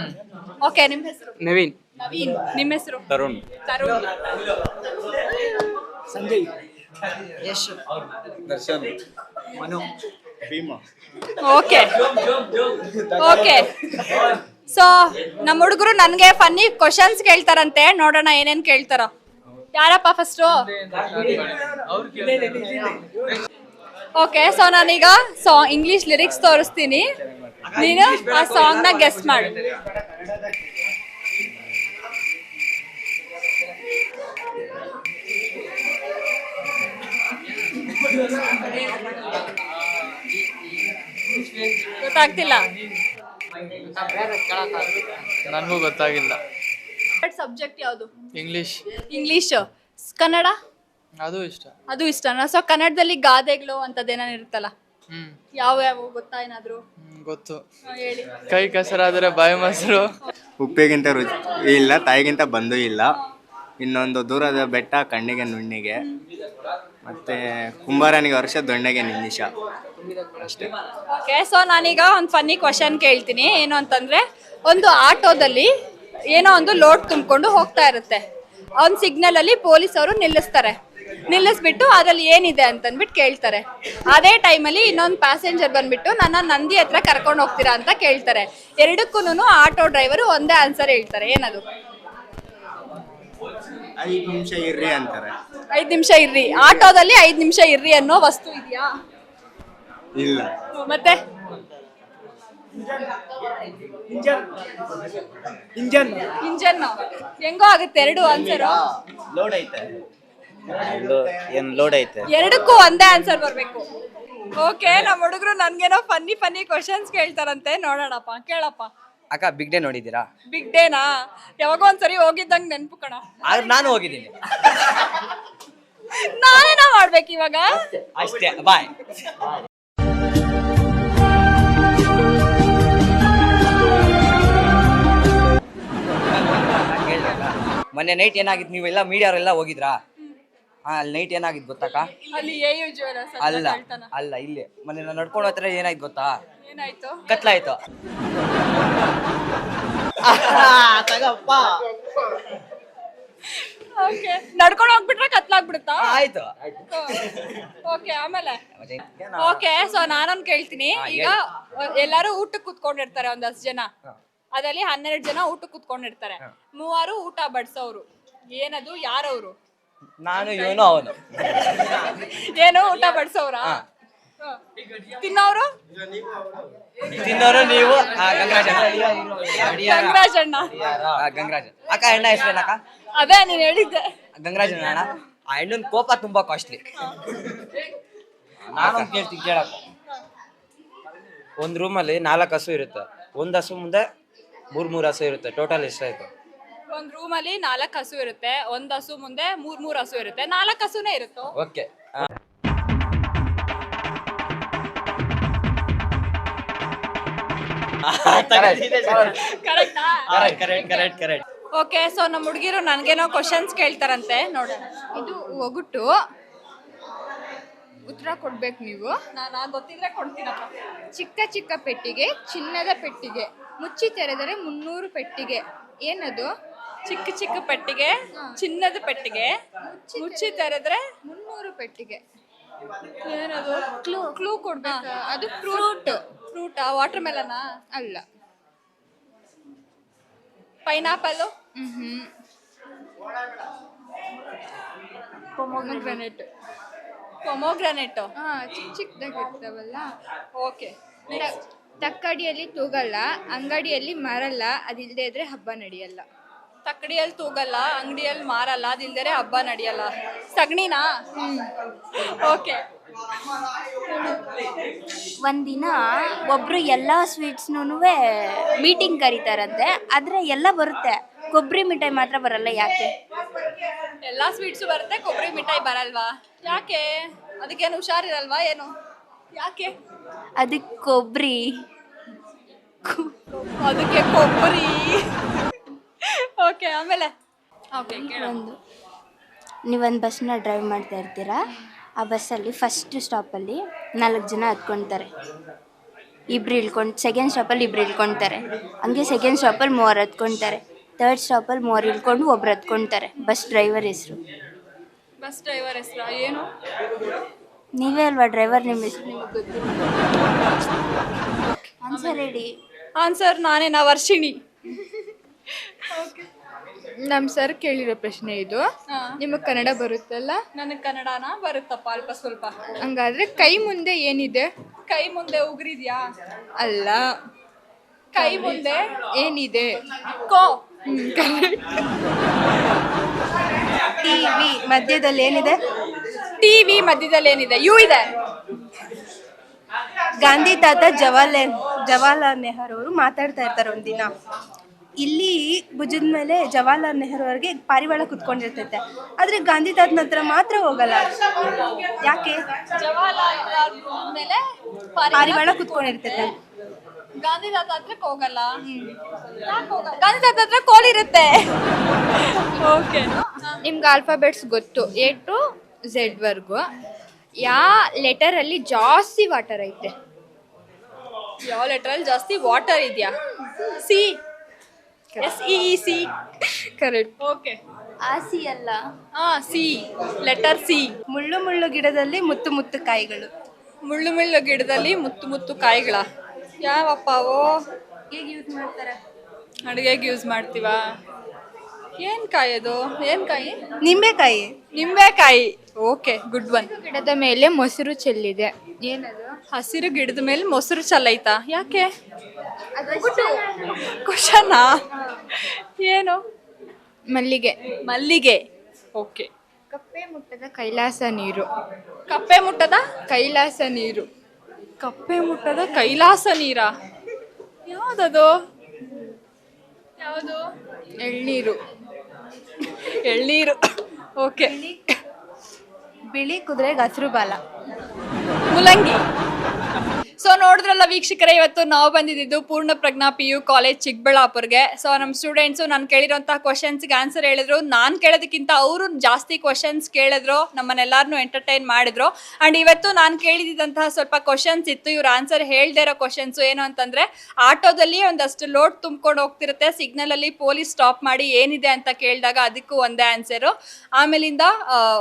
Speaker 1: ಓಕೆ, ನಿಮ್ಮ ಹೆಸರು?
Speaker 10: ನವೀನ್.
Speaker 1: ನವೀನ್. ನಿಮ್ಮ ಹೆಸರು?
Speaker 8: Tarun.
Speaker 6: Sanjay.
Speaker 8: Darshan. Bhima.
Speaker 1: Okay okay. So ನಮ್ಮ ಹುಡುಗರು ನನಗೆ ಫನ್ನಿ ಕ್ವಶನ್ಸ್ ಕೇಳ್ತಾರಂತೆ. ನೋಡೋಣ ಏನೇನು ಕೇಳ್ತಾರೋ. ಯಾರಪ್ಪ ಫಸ್ಟು? ಓಕೆ, ಸೊ ನಾನೀಗ ಇಂಗ್ಲಿಷ್ ಲಿರಿಕ್ಸ್ ತೋರಿಸ್ತೀನಿ, ನೀನು ಆ ಸಾಂಗ್ನ ಗೆಸ್ ಮಾಡು. ಗೊತ್ತಾಗ್ತಿಲ್ಲ?
Speaker 10: ನನಗೂ ಗೊತ್ತಾಗಿಲ್ಲ.
Speaker 1: ಸಬ್ಜೆಕ್ಟ್ ಯಾವುದು?
Speaker 10: ಇಂಗ್ಲಿಷ್.
Speaker 1: ಕನ್ನಡ
Speaker 10: ಅದು
Speaker 1: ಇಷ್ಟನಾ? ಸೊ ಕನ್ನಡದಲ್ಲಿ ಗಾದೆಗಳು ಅಂತದೇನ ಇರುತ್ತಲ್ಲ, ಯಾವ ಗೊತ್ತಾ ಏನಾದ್ರು?
Speaker 10: ಗೊತ್ತು.
Speaker 1: ಹೇಳಿ.
Speaker 10: ಕೈ ಕೆಸರಾದರೆ ಬಾಯಿ ಮೊಸರು.
Speaker 8: ಉಪ್ಪಿಗಿಂತ ರುಚಿ ಇಲ್ಲ, ತಾಯಿಗಿಂತ ಬಂಧು ಇಲ್ಲ, ಇನ್ನೊಂದು ದೂರದ ಬೆಟ್ಟ ಕಣ್ಣಿಗೆ ನುಣ್ಣಿಗೆ, ಮತ್ತೆ ಕುಂಬಾರನಿಗೆ ವರ್ಷ ದೊಣ್ಣೆಗೆ ನಿಮಿಷ. ಅಷ್ಟೇ.
Speaker 1: ಓಕೆ, ಸೊ ನಾನೀಗ ಒಂದು ಫನ್ನಿ ಕ್ವಶನ್ ಕೇಳ್ತೀನಿ. ಏನು ಅಂತಂದ್ರೆ, ಒಂದು ಆಟೋದಲ್ಲಿ ಏನೋ ಒಂದು ಲೋಡ್ ತುಂಬಿಕೊಂಡು ಹೋಗ್ತಾ ಇರುತ್ತೆ. ಒಂದು ಸಿಗ್ನಲ್ ಅಲ್ಲಿ ಪೊಲೀಸ್ ಅವರು ನಿಲ್ಲಿಸ್ಬಿಟ್ಟು ಅದ್ರಲ್ಲಿ ಏನಿದೆ ಅಂತಂದ್ಬಿಟ್ಟು ಕೇಳ್ತಾರೆ. ಅದೇ ಟೈಮಲ್ಲಿ ಇನ್ನೊಂದು ಪ್ಯಾಸೆಂಜರ್ ಬಂದ್ಬಿಟ್ಟು ನನ್ನ ನಂದಿ ಹತ್ರ ಕರ್ಕೊಂಡು ಹೋಗ್ತೀರಾ ಅಂತ ಕೇಳ್ತಾರೆ. ಎರಡಕ್ಕೂ ಆಟೋ ಡ್ರೈವರು ಒಂದೇ ಆನ್ಸರ್ ಹೇಳ್ತಾರೆ. ಏನದು?
Speaker 8: 5 ನಿಮಿಷ ಇರ್ರಿ ಅಂತಾರೆ.
Speaker 1: 5 ನಿಮಿಷ ಇರ್ರಿ. ಆಟೋದಲ್ಲಿ 5 ನಿಮಿಷ ಇರ್ರಿ ಅನ್ನೋ ವಸ್ತು ಇದೆಯಾ?
Speaker 8: ಇಲ್ಲ.
Speaker 1: ಮತ್ತೆ ಇಂಜನ್ ಹೆಂಗೋ ಆಗುತ್ತೆ. ಎರಡು ಆನ್ಸರ್
Speaker 8: ಲೋಡ್ ಐತೆ. ಏನ್ ಲೋಡ್ ಐತೆ?
Speaker 1: ಎರಡಕ್ಕೂ ಒಂದೇ ಆನ್ಸರ್ ಬರ್ಬೇಕು. ಓಕೆ, ನಮ್ಮ ಹುಡುಗರು ನನ್ಗೇನೋ ಫನ್ನಿ ಕ್ವಶನ್ಸ್ ಕೇಳ್ತಾರಂತೆ. ನೋಡೋಣಪ್ಪ, ಕೇಳಪ್ಪ.
Speaker 5: ಅಕ್ಕ, ಬಿಗ್ ಡೇ ನೋಡಿದ್ದೀರಾ?
Speaker 1: ಬಿಗ್ ಡೇನಾ? ಯಾವಾಗೋ ಒಂದ್ಸರಿ ಹೋಗಿದ್ದಂಗೆ ನೆನ್ಪು ಕಣ.
Speaker 5: ನಾನು ಹೋಗಿದ್ದೀನಿ.
Speaker 1: ನಾನೇನೋ ಮಾಡ್ಬೇಕು ಇವಾಗ?
Speaker 5: ಅಷ್ಟೇ, ಬಾಯ್. ಮೊನ್ನೆ ನೈಟ್ ಏನಾಗಿತ್ತು? ನೀವೆಲ್ಲ ಮೀಡಿಯಾವರೆಲ್ಲ ಹೋಗಿದ್ರಾ? ಅಲ್ಲಿ ನೈಟ್ ಏನಾಗಿತ್ತು ಗೊತ್ತಾಕ?
Speaker 1: ಅಲ್ಲಿ
Speaker 5: ಅಲ್ಲ ಇಲ್ಲಿ ಮೊನ್ನೆ ನಾನು ನಡ್ಕೊಂಡು ಹೋಗ್ತಾರೆ. ಏನಾಯ್ತು ಗೊತ್ತಾ?
Speaker 1: ಏನಾಯ್ತು?
Speaker 5: ಕತ್ಲಾಯ್ತು.
Speaker 1: ಓಕೆ, ನಡ್ಕೊಂಡು ಹೋಗ್ಬಿಟ್ರೆ ಕತ್ಲಾಗ್ಬಿಡುತ್ತಾ?
Speaker 5: ಆಯ್ತು.
Speaker 1: ಓಕೆ, ಆಮೇಲೆ ಓಕೆ, ಸೊ ನಾನೊಂದು ಕೇಳ್ತೀನಿ. ಈಗ ಎಲ್ಲಾರು ಊಟಕ್ಕೆ ಕುತ್ಕೊಂಡಿರ್ತಾರೆ, ಒಂದ್ 10 ಜನ. ಅದರಲ್ಲಿ 12 ಜನ ಊಟಕ್ಕೆ ಕುತ್ಕೊಂಡಿರ್ತಾರೆ. 3 ಊಟ ಬಡ್ಸೋರು. ಏನದು? ಯಾರವ್ರು?
Speaker 5: ನಾನು, ಇವನು, ಅವನು.
Speaker 1: ಏನು ಊಟ ಬಡ್ಸೋರ? ತಿನ್ನೋರು
Speaker 5: ನೀವು.
Speaker 1: ಗಂಗರಾಜಣ್ಣ.
Speaker 5: ಗಂಗರಾಜ್. ಅಕ್ಕ, ಎಣ್ಣ ಹೆಸರೇನಕ್ಕ?
Speaker 1: ಅದೇ ನೀನ್ ಹೇಳಿದ್ದೆ.
Speaker 5: ಗಂಗರಾಜಣ್ಣ. ಆ ಹೆಣ್ಣನ್ ಕೋಪ ತುಂಬಾ ಕಾಸ್ಟ್ಲಿ.
Speaker 11: ನಾನು ಕೇಳ್ತೀನಿ ಕೇಳಪ್ಪ. ಒಂದು ರೂಮಲ್ಲಿ 4 ಹಸು ಇರುತ್ತೆ. ಒಂದು ಹಸು ಮುಂದೆ 3 ಹಸು ಇರುತ್ತೆ. ಟೋಟಲ್ ಎಷ್ಟಾಯ್ತು?
Speaker 1: ಒಂದ್ ರೂಮಲ್ಲಿ 4 ಹಸು ಇರುತ್ತೆ, ಒಂದ್ ಹಸು ಮುಂದೆ 3 ಹಸು ಇರುತ್ತೆ, 4 ಹಸುನೇ ಇರುತ್ತೋ?
Speaker 11: ಓಕೆ.
Speaker 1: ಕರೆಕ್ಟ್. ಓಕೆ, ಸೊ ನಮ್ಮ ಹುಡುಗಿರು ನನ್ಗೇನೋ ಕ್ವಶನ್ಸ್ ಕೇಳ್ತಾರಂತೆ, ನೋಡೋಣ.
Speaker 2: ಇದು ಒಗಟು, ಉತ್ತರ ಕೊಡ್ಬೇಕು ನೀವು.
Speaker 1: ನಾನು ಗೊತ್ತಿದ್ರೆ ಕೊಡ್ತೀನಪ್ಪ.
Speaker 2: ಚಿಕ್ಕ ಚಿಕ್ಕ ಪೆಟ್ಟಿಗೆ, ಚಿನ್ನದ ಪೆಟ್ಟಿಗೆ, ಮುಚ್ಚಿ ತೆರೆದರೆ 300 ಪೆಟ್ಟಿಗೆ. ಏನದು?
Speaker 1: ಚಿಕ್ಕ ಚಿಕ್ಕ ಪೆಟ್ಟಿಗೆ, ಚಿನ್ನದ ಪೆಟ್ಟಿಗೆ, ಮುಚ್ಚಿ ತೆರೆದ್ರೆ
Speaker 2: 300 ಪೆಟ್ಟಿಗೆ.
Speaker 1: ಏನದು?
Speaker 2: ಕ್ಲೂ ಕೊಡ್ಬೇಕು. ಅದು ಫ್ರೂಟಾ?
Speaker 1: ವಾಟರ್ ಮೆಲನಾ?
Speaker 2: ಅಲ್ಲ.
Speaker 1: ಪೈನಾಪಲ್?
Speaker 2: ಪೊಮೊಗ್ರಾನೇಟ್. ಚಿಕ್ಕ ಚಿಕ್ಕದಾಗಿರ್ತಾವಲ್ಲ.
Speaker 1: ಓಕೆ.
Speaker 2: ತಕ್ಕಡಿಯಲ್ಲಿ ತೂಗಲ್ಲ, ಅಂಗಡಿಯಲ್ಲಿ ಮಾರಲ್ಲ, ಅದಿಲ್ಲದೆ ಇದ್ರೆ ಹಬ್ಬ ನಡೆಯಲ್ಲ.
Speaker 1: ತಕ್ಕಡಿಯಲ್ಲಿ ತೂಗಲ್ಲ, ಅಂಗಡಿಯಲ್ಲಿ ಮಾರಲ್ಲ, ಅದಿಲ್ದರೆ ಹಬ್ಬ ನಡೆಯಲ್ಲ. ಸಗಣಿನಾ? ಓಕೆ.
Speaker 9: ಒಂದಿನ ಒಬ್ರು ಎಲ್ಲ ಸ್ವೀಟ್ಸ್ನೂ ಮೀಟಿಂಗ್ ಕರೀತಾರಂತೆ, ಆದರೆ ಎಲ್ಲ ಬರುತ್ತೆ, ಕೊಬ್ಬರಿ ಮಿಠಾಯಿ ಮಾತ್ರ ಬರಲ್ಲ. ಯಾಕೆ?
Speaker 1: ಎಲ್ಲಾ ಸ್ವೀಟ್ಸು ಬರುತ್ತೆ, ಕೊಬ್ಬರಿ ಮಿಠಾಯಿ ಬರಲ್ವಾ? ಯಾಕೆ? ಅದಕ್ಕೇನು ಹುಷಾರಿರಲ್ವಾ ಏನು? ಯಾಕೆ?
Speaker 9: ಅದಕ್ಕೆ ಕೊಬ್ಬರಿ.
Speaker 1: ಅದಕ್ಕೆ ಕೊಬ್ಬರಿ. ಓಕೆ, ಆಮೇಲೆ?
Speaker 9: ನೀವೊಂದು ಬಸ್ನ ಡ್ರೈವ್ ಮಾಡ್ತಾ ಇರ್ತೀರಾ. ಆ ಬಸ್ಸಲ್ಲಿ ಫಸ್ಟ್ ಸ್ಟಾಪಲ್ಲಿ 4 ಜನ ಹತ್ಕೊಳ್ತಾರೆ, ಇಬ್ರು ಇಳ್ಕೊಂಡು. ಸೆಕೆಂಡ್ ಸ್ಟಾಪಲ್ಲಿ ಇಬ್ರು ಇಳ್ಕೊಳ್ತಾರೆ, ಹಂಗೆ ಸೆಕೆಂಡ್ ಸ್ಟಾಪಲ್ಲಿ 3 ಹತ್ಕೊಳ್ತಾರೆ, ಥರ್ಡ್ ಸ್ಟಾಪಲ್ಲಿ 3 ಇಳ್ಕೊಂಡು ಒಬ್ರು ಹತ್ಕೊಳ್ತಾರೆ. ಬಸ್ ಡ್ರೈವರ್ ಹೆಸರು?
Speaker 1: ಬಸ್ ಡ್ರೈವರ್ ಹೆಸರು ಏನು?
Speaker 9: ನೀವೇ ಅಲ್ವಾ ಡ್ರೈವರ್, ನಿಮ್ಮ ಹೆಸರು ನಿಮಗೆ ಗೊತ್ತಿಲ್ಲ. ಆನ್ಸರ್ ಹೇಳಿ.
Speaker 1: ಆನ್ಸರ್ ನಾನೇ, ವರ್ಷಿಣಿ.
Speaker 2: ನಮ್ಮ ಸರ್ ಕೇಳಿರೋ ಪ್ರಶ್ನೆ ಇದು. ನಿಮಗೆ ಕನ್ನಡ ಬರುತ್ತಲ್ಲ?
Speaker 1: ನನಗೆ ಕನ್ನಡನ ಬರುತ್ತಪ್ಪ, ಅಲ್ಪ ಸ್ವಲ್ಪ.
Speaker 2: ಹಂಗಾದ್ರೆ ಕೈ ಮುಂದೆ ಏನಿದೆ?
Speaker 1: ಕೈ ಮುಂದೆ ಉಗುರಿದ್ಯಾ?
Speaker 2: ಅಲ್ಲ.
Speaker 1: ಕೈ ಮುಂದೆ
Speaker 2: ಏನಿದೆ?
Speaker 1: ಕೋ.
Speaker 3: ಟಿವಿ ಮಧ್ಯದಲ್ಲಿ ಏನಿದೆ?
Speaker 1: ಟಿವಿ ಮಧ್ಯದಲ್ಲಿ ಏನಿದೆ? ಯು ಇದೆ.
Speaker 3: ಗಾಂಧಿ ತಾತ ಜವಾಹರ್ಲಾಲ್ ನೆಹರು ಅವರು ಮಾತಾಡ್ತಾ ಇರ್ತಾರೆ ಒಂದಿನ. ಇಲ್ಲಿ ಭುಜದ ಮೇಲೆ ಜವಾಹರ್ಲಾಲ್ ನೆಹರು ಅವ್ರಿಗೆ ಪಾರಿವಾಳ ಕುತ್ಕೊಂಡಿರ್ತೈತೆ, ಆದ್ರೆ ಗಾಂಧಿ ತಾತನ ಹತ್ರ ಮಾತ್ರ ಹೋಗಲ್ಲ. ಯಾಕೆ?
Speaker 1: ಜವಾಹರ್ಲಾಲ್ ಮೇಲೆ
Speaker 3: ಪಾರಿವಾಳ ಕುತ್ಕೊಂಡಿರ್ತೈತೆ.
Speaker 1: ಗಾಂಧಿ ತಾತ ಹತ್ರಕ್ಕೆ ಹೋಗಲ್ಲ. ಗಾಂಧಿ ತಾತ ಹತ್ರ ಕೋಲ್ ಇರುತ್ತೆ. ಓಕೆ.
Speaker 2: ನಿಮ್ಗೆ ಆಲ್ಫಾಬೆಟ್ಸ್ ಗೊತ್ತು, A to Z ವರ್ಗು. ಯಾವ ಲೆಟರಲ್ಲಿ ಜಾಸ್ತಿ ವಾಟರ್ ಐತೆ?
Speaker 1: ಯಾವ ಲೆಟರಲ್ಲಿ ಜಾಸ್ತಿ ವಾಟರ್ ಇದೆಯಾ? ಸಿ. SEEC.
Speaker 2: ಕರೆಕ್ಟ್.
Speaker 1: ಓಕೆ.
Speaker 3: ಆಸಿ ಅಲ್ಲ.
Speaker 1: C, letter C.
Speaker 3: ಮುಳ್ಳು ಮುಳ್ಳು ಗಿಡದಲ್ಲಿ ಮುತ್ತು ಮುತ್ತು ಕಾಯಿಗಳು.
Speaker 1: ಮುಳ್ಳು ಮುಳ್ಳು ಗಿಡದಲ್ಲಿ ಮುತ್ತು ಮುತ್ತು ಕಾಯಿಗಳ? ಯಾವಪ್ಪ ಅವು?
Speaker 3: ಹೇಗೆ ಯೂಸ್ ಮಾಡ್ತಾರೆ?
Speaker 1: ಅಡುಗೆಗೆ ಯೂಸ್ ಮಾಡ್ತೀವಾ? ಏನು ಕಾಯಿ ಅದು? ಏನು ಕಾಯಿ?
Speaker 3: ನಿಂಬೆಕಾಯಿ.
Speaker 1: ನಿಂಬೆಕಾಯಿ. Okay, good one.
Speaker 2: ಗಿಡದ ಮೇಲೆ ಮೊಸರು ಚೆಲ್ಲಿದೆ. ಏನದು?
Speaker 1: ಹಸಿರು ಗಿಡದ ಮೇಲೆ ಮೊಸರು ಚೆಲ್ಲೈತಾ? ಯಾಕೆ? ಕ್ವಶನಾ? ಏನು?
Speaker 2: ಮಲ್ಲಿಗೆ.
Speaker 1: ಮಲ್ಲಿಗೆ. ಓಕೆ.
Speaker 2: ಕಪ್ಪೆ ಮುಟ್ಟದ ಕೈಲಾಸ ನೀರು.
Speaker 1: ಕಪ್ಪೆ ಮುಟ್ಟದ
Speaker 2: ಕೈಲಾಸ ನೀರು.
Speaker 1: ಕಪ್ಪೆ ಮುಟ್ಟದ ಕೈಲಾಸ ನೀರಾ? ಯಾವ್ದದು? ಯಾವುದು?
Speaker 2: ಎಳ್ನೀರು.
Speaker 1: ಎಳ್ನೀರು. ಓಕೆ.
Speaker 3: ಬಿಳಿ ಕುದುರೆಗೆ ಹಸಿರು ಬಾಲ.
Speaker 1: ಮುಲಂಗಿ. ಸೊ ನೋಡಿದ್ರಲ್ಲ ವೀಕ್ಷಕರೇ, ಇವತ್ತು ನಾವು ಬಂದಿದ್ದು ಪೂರ್ಣ ಪ್ರಜ್ಞಾ PU ಕಾಲೇಜ್ ಚಿಕ್ಕಬಳ್ಳಾಪುರ್ಗೆ. ಸೊ ನಮ್ಮ ಸ್ಟೂಡೆಂಟ್ಸು ನಾನು ಕೇಳಿರೋಂಥ ಕ್ವಶನ್ಸ್ಗೆ ಆನ್ಸರ್ ಹೇಳಿದ್ರು. ನಾನು ಕೇಳೋದಕ್ಕಿಂತ ಅವರು ಜಾಸ್ತಿ ಕ್ವಶನ್ಸ್ ಕೇಳಿದ್ರು, ನಮ್ಮನ್ನೆಲ್ಲರನ್ನೂ ಎಂಟರ್ಟೈನ್ ಮಾಡಿದ್ರು. ಆ್ಯಂಡ್ ಇವತ್ತು ನಾನು ಕೇಳಿದಂತಹ ಸ್ವಲ್ಪ ಕ್ವಶನ್ಸ್ ಇತ್ತು, ಇವ್ರು ಆನ್ಸರ್ ಹೇಳ್ದೇ ಇರೋ ಕ್ವಶನ್ಸು. ಏನು ಅಂತಂದರೆ, ಆಟೋದಲ್ಲಿ ಒಂದಷ್ಟು ಲೋಡ್ ತುಂಬ್ಕೊಂಡು ಹೋಗ್ತಿರುತ್ತೆ, ಸಿಗ್ನಲಲ್ಲಿ ಪೊಲೀಸ್ ಸ್ಟಾಪ್ ಮಾಡಿ ಏನಿದೆ ಅಂತ ಕೇಳಿದಾಗ ಅದಕ್ಕೂ ಒಂದೇ ಆನ್ಸರು. ಆಮೇಲಿಂದ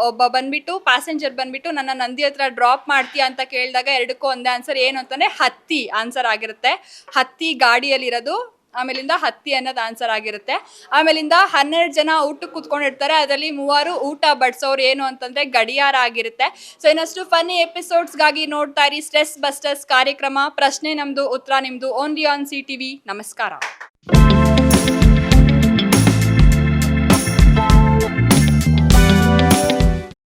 Speaker 1: ಒಬ್ಬ ಬಂದ್ಬಿಟ್ಟು ಪ್ಯಾಸೆಂಜರ್ ಬಂದ್ಬಿಟ್ಟು ನನ್ನ ನಂದಿ ಹತ್ರ ಡ್ರಾಪ್ ಮಾಡ್ತೀಯಾ ಅಂತ ಕೇಳಿದಾಗ ಎರಡಕ್ಕೂ ಒಂದೇ ಆನ್ಸರ್. ಏನು ಅಂತಂದರೆ ಹತ್ತಿ ಆನ್ಸರ್ ಆಗಿರುತ್ತೆ. ಹತ್ತಿ ಗಾಡಿಯಲ್ಲಿರೋದು, ಆಮೇಲಿಂದ ಹತ್ತಿ ಅನ್ನೋದು ಆನ್ಸರ್ ಆಗಿರುತ್ತೆ. ಆಮೇಲಿಂದ 12 ಜನ ಊಟಕ್ಕೆ ಕೂತ್ಕೊಂಡಿರ್ತಾರೆ, ಅದರಲ್ಲಿ 3 ಊಟ ಬಡಿಸೋರು. ಏನು ಅಂತಂದರೆ ಗಡಿಯಾರ ಆಗಿರುತ್ತೆ. ಸೊ ಇನ್ನಷ್ಟು ಫನ್ನಿ ಎಪಿಸೋಡ್ಸ್ಗಾಗಿ ನೋಡ್ತಾ ಇರಿ ಸ್ಟ್ರೆಸ್ ಬಸ್ಟರ್ಸ್ ಕಾರ್ಯಕ್ರಮ. ಪ್ರಶ್ನೆ ನಮ್ಮದು, ಉತ್ತರ ನಿಮ್ಮದು, ಓನ್ಲಿ ಆನ್ CTV. ನಮಸ್ಕಾರ.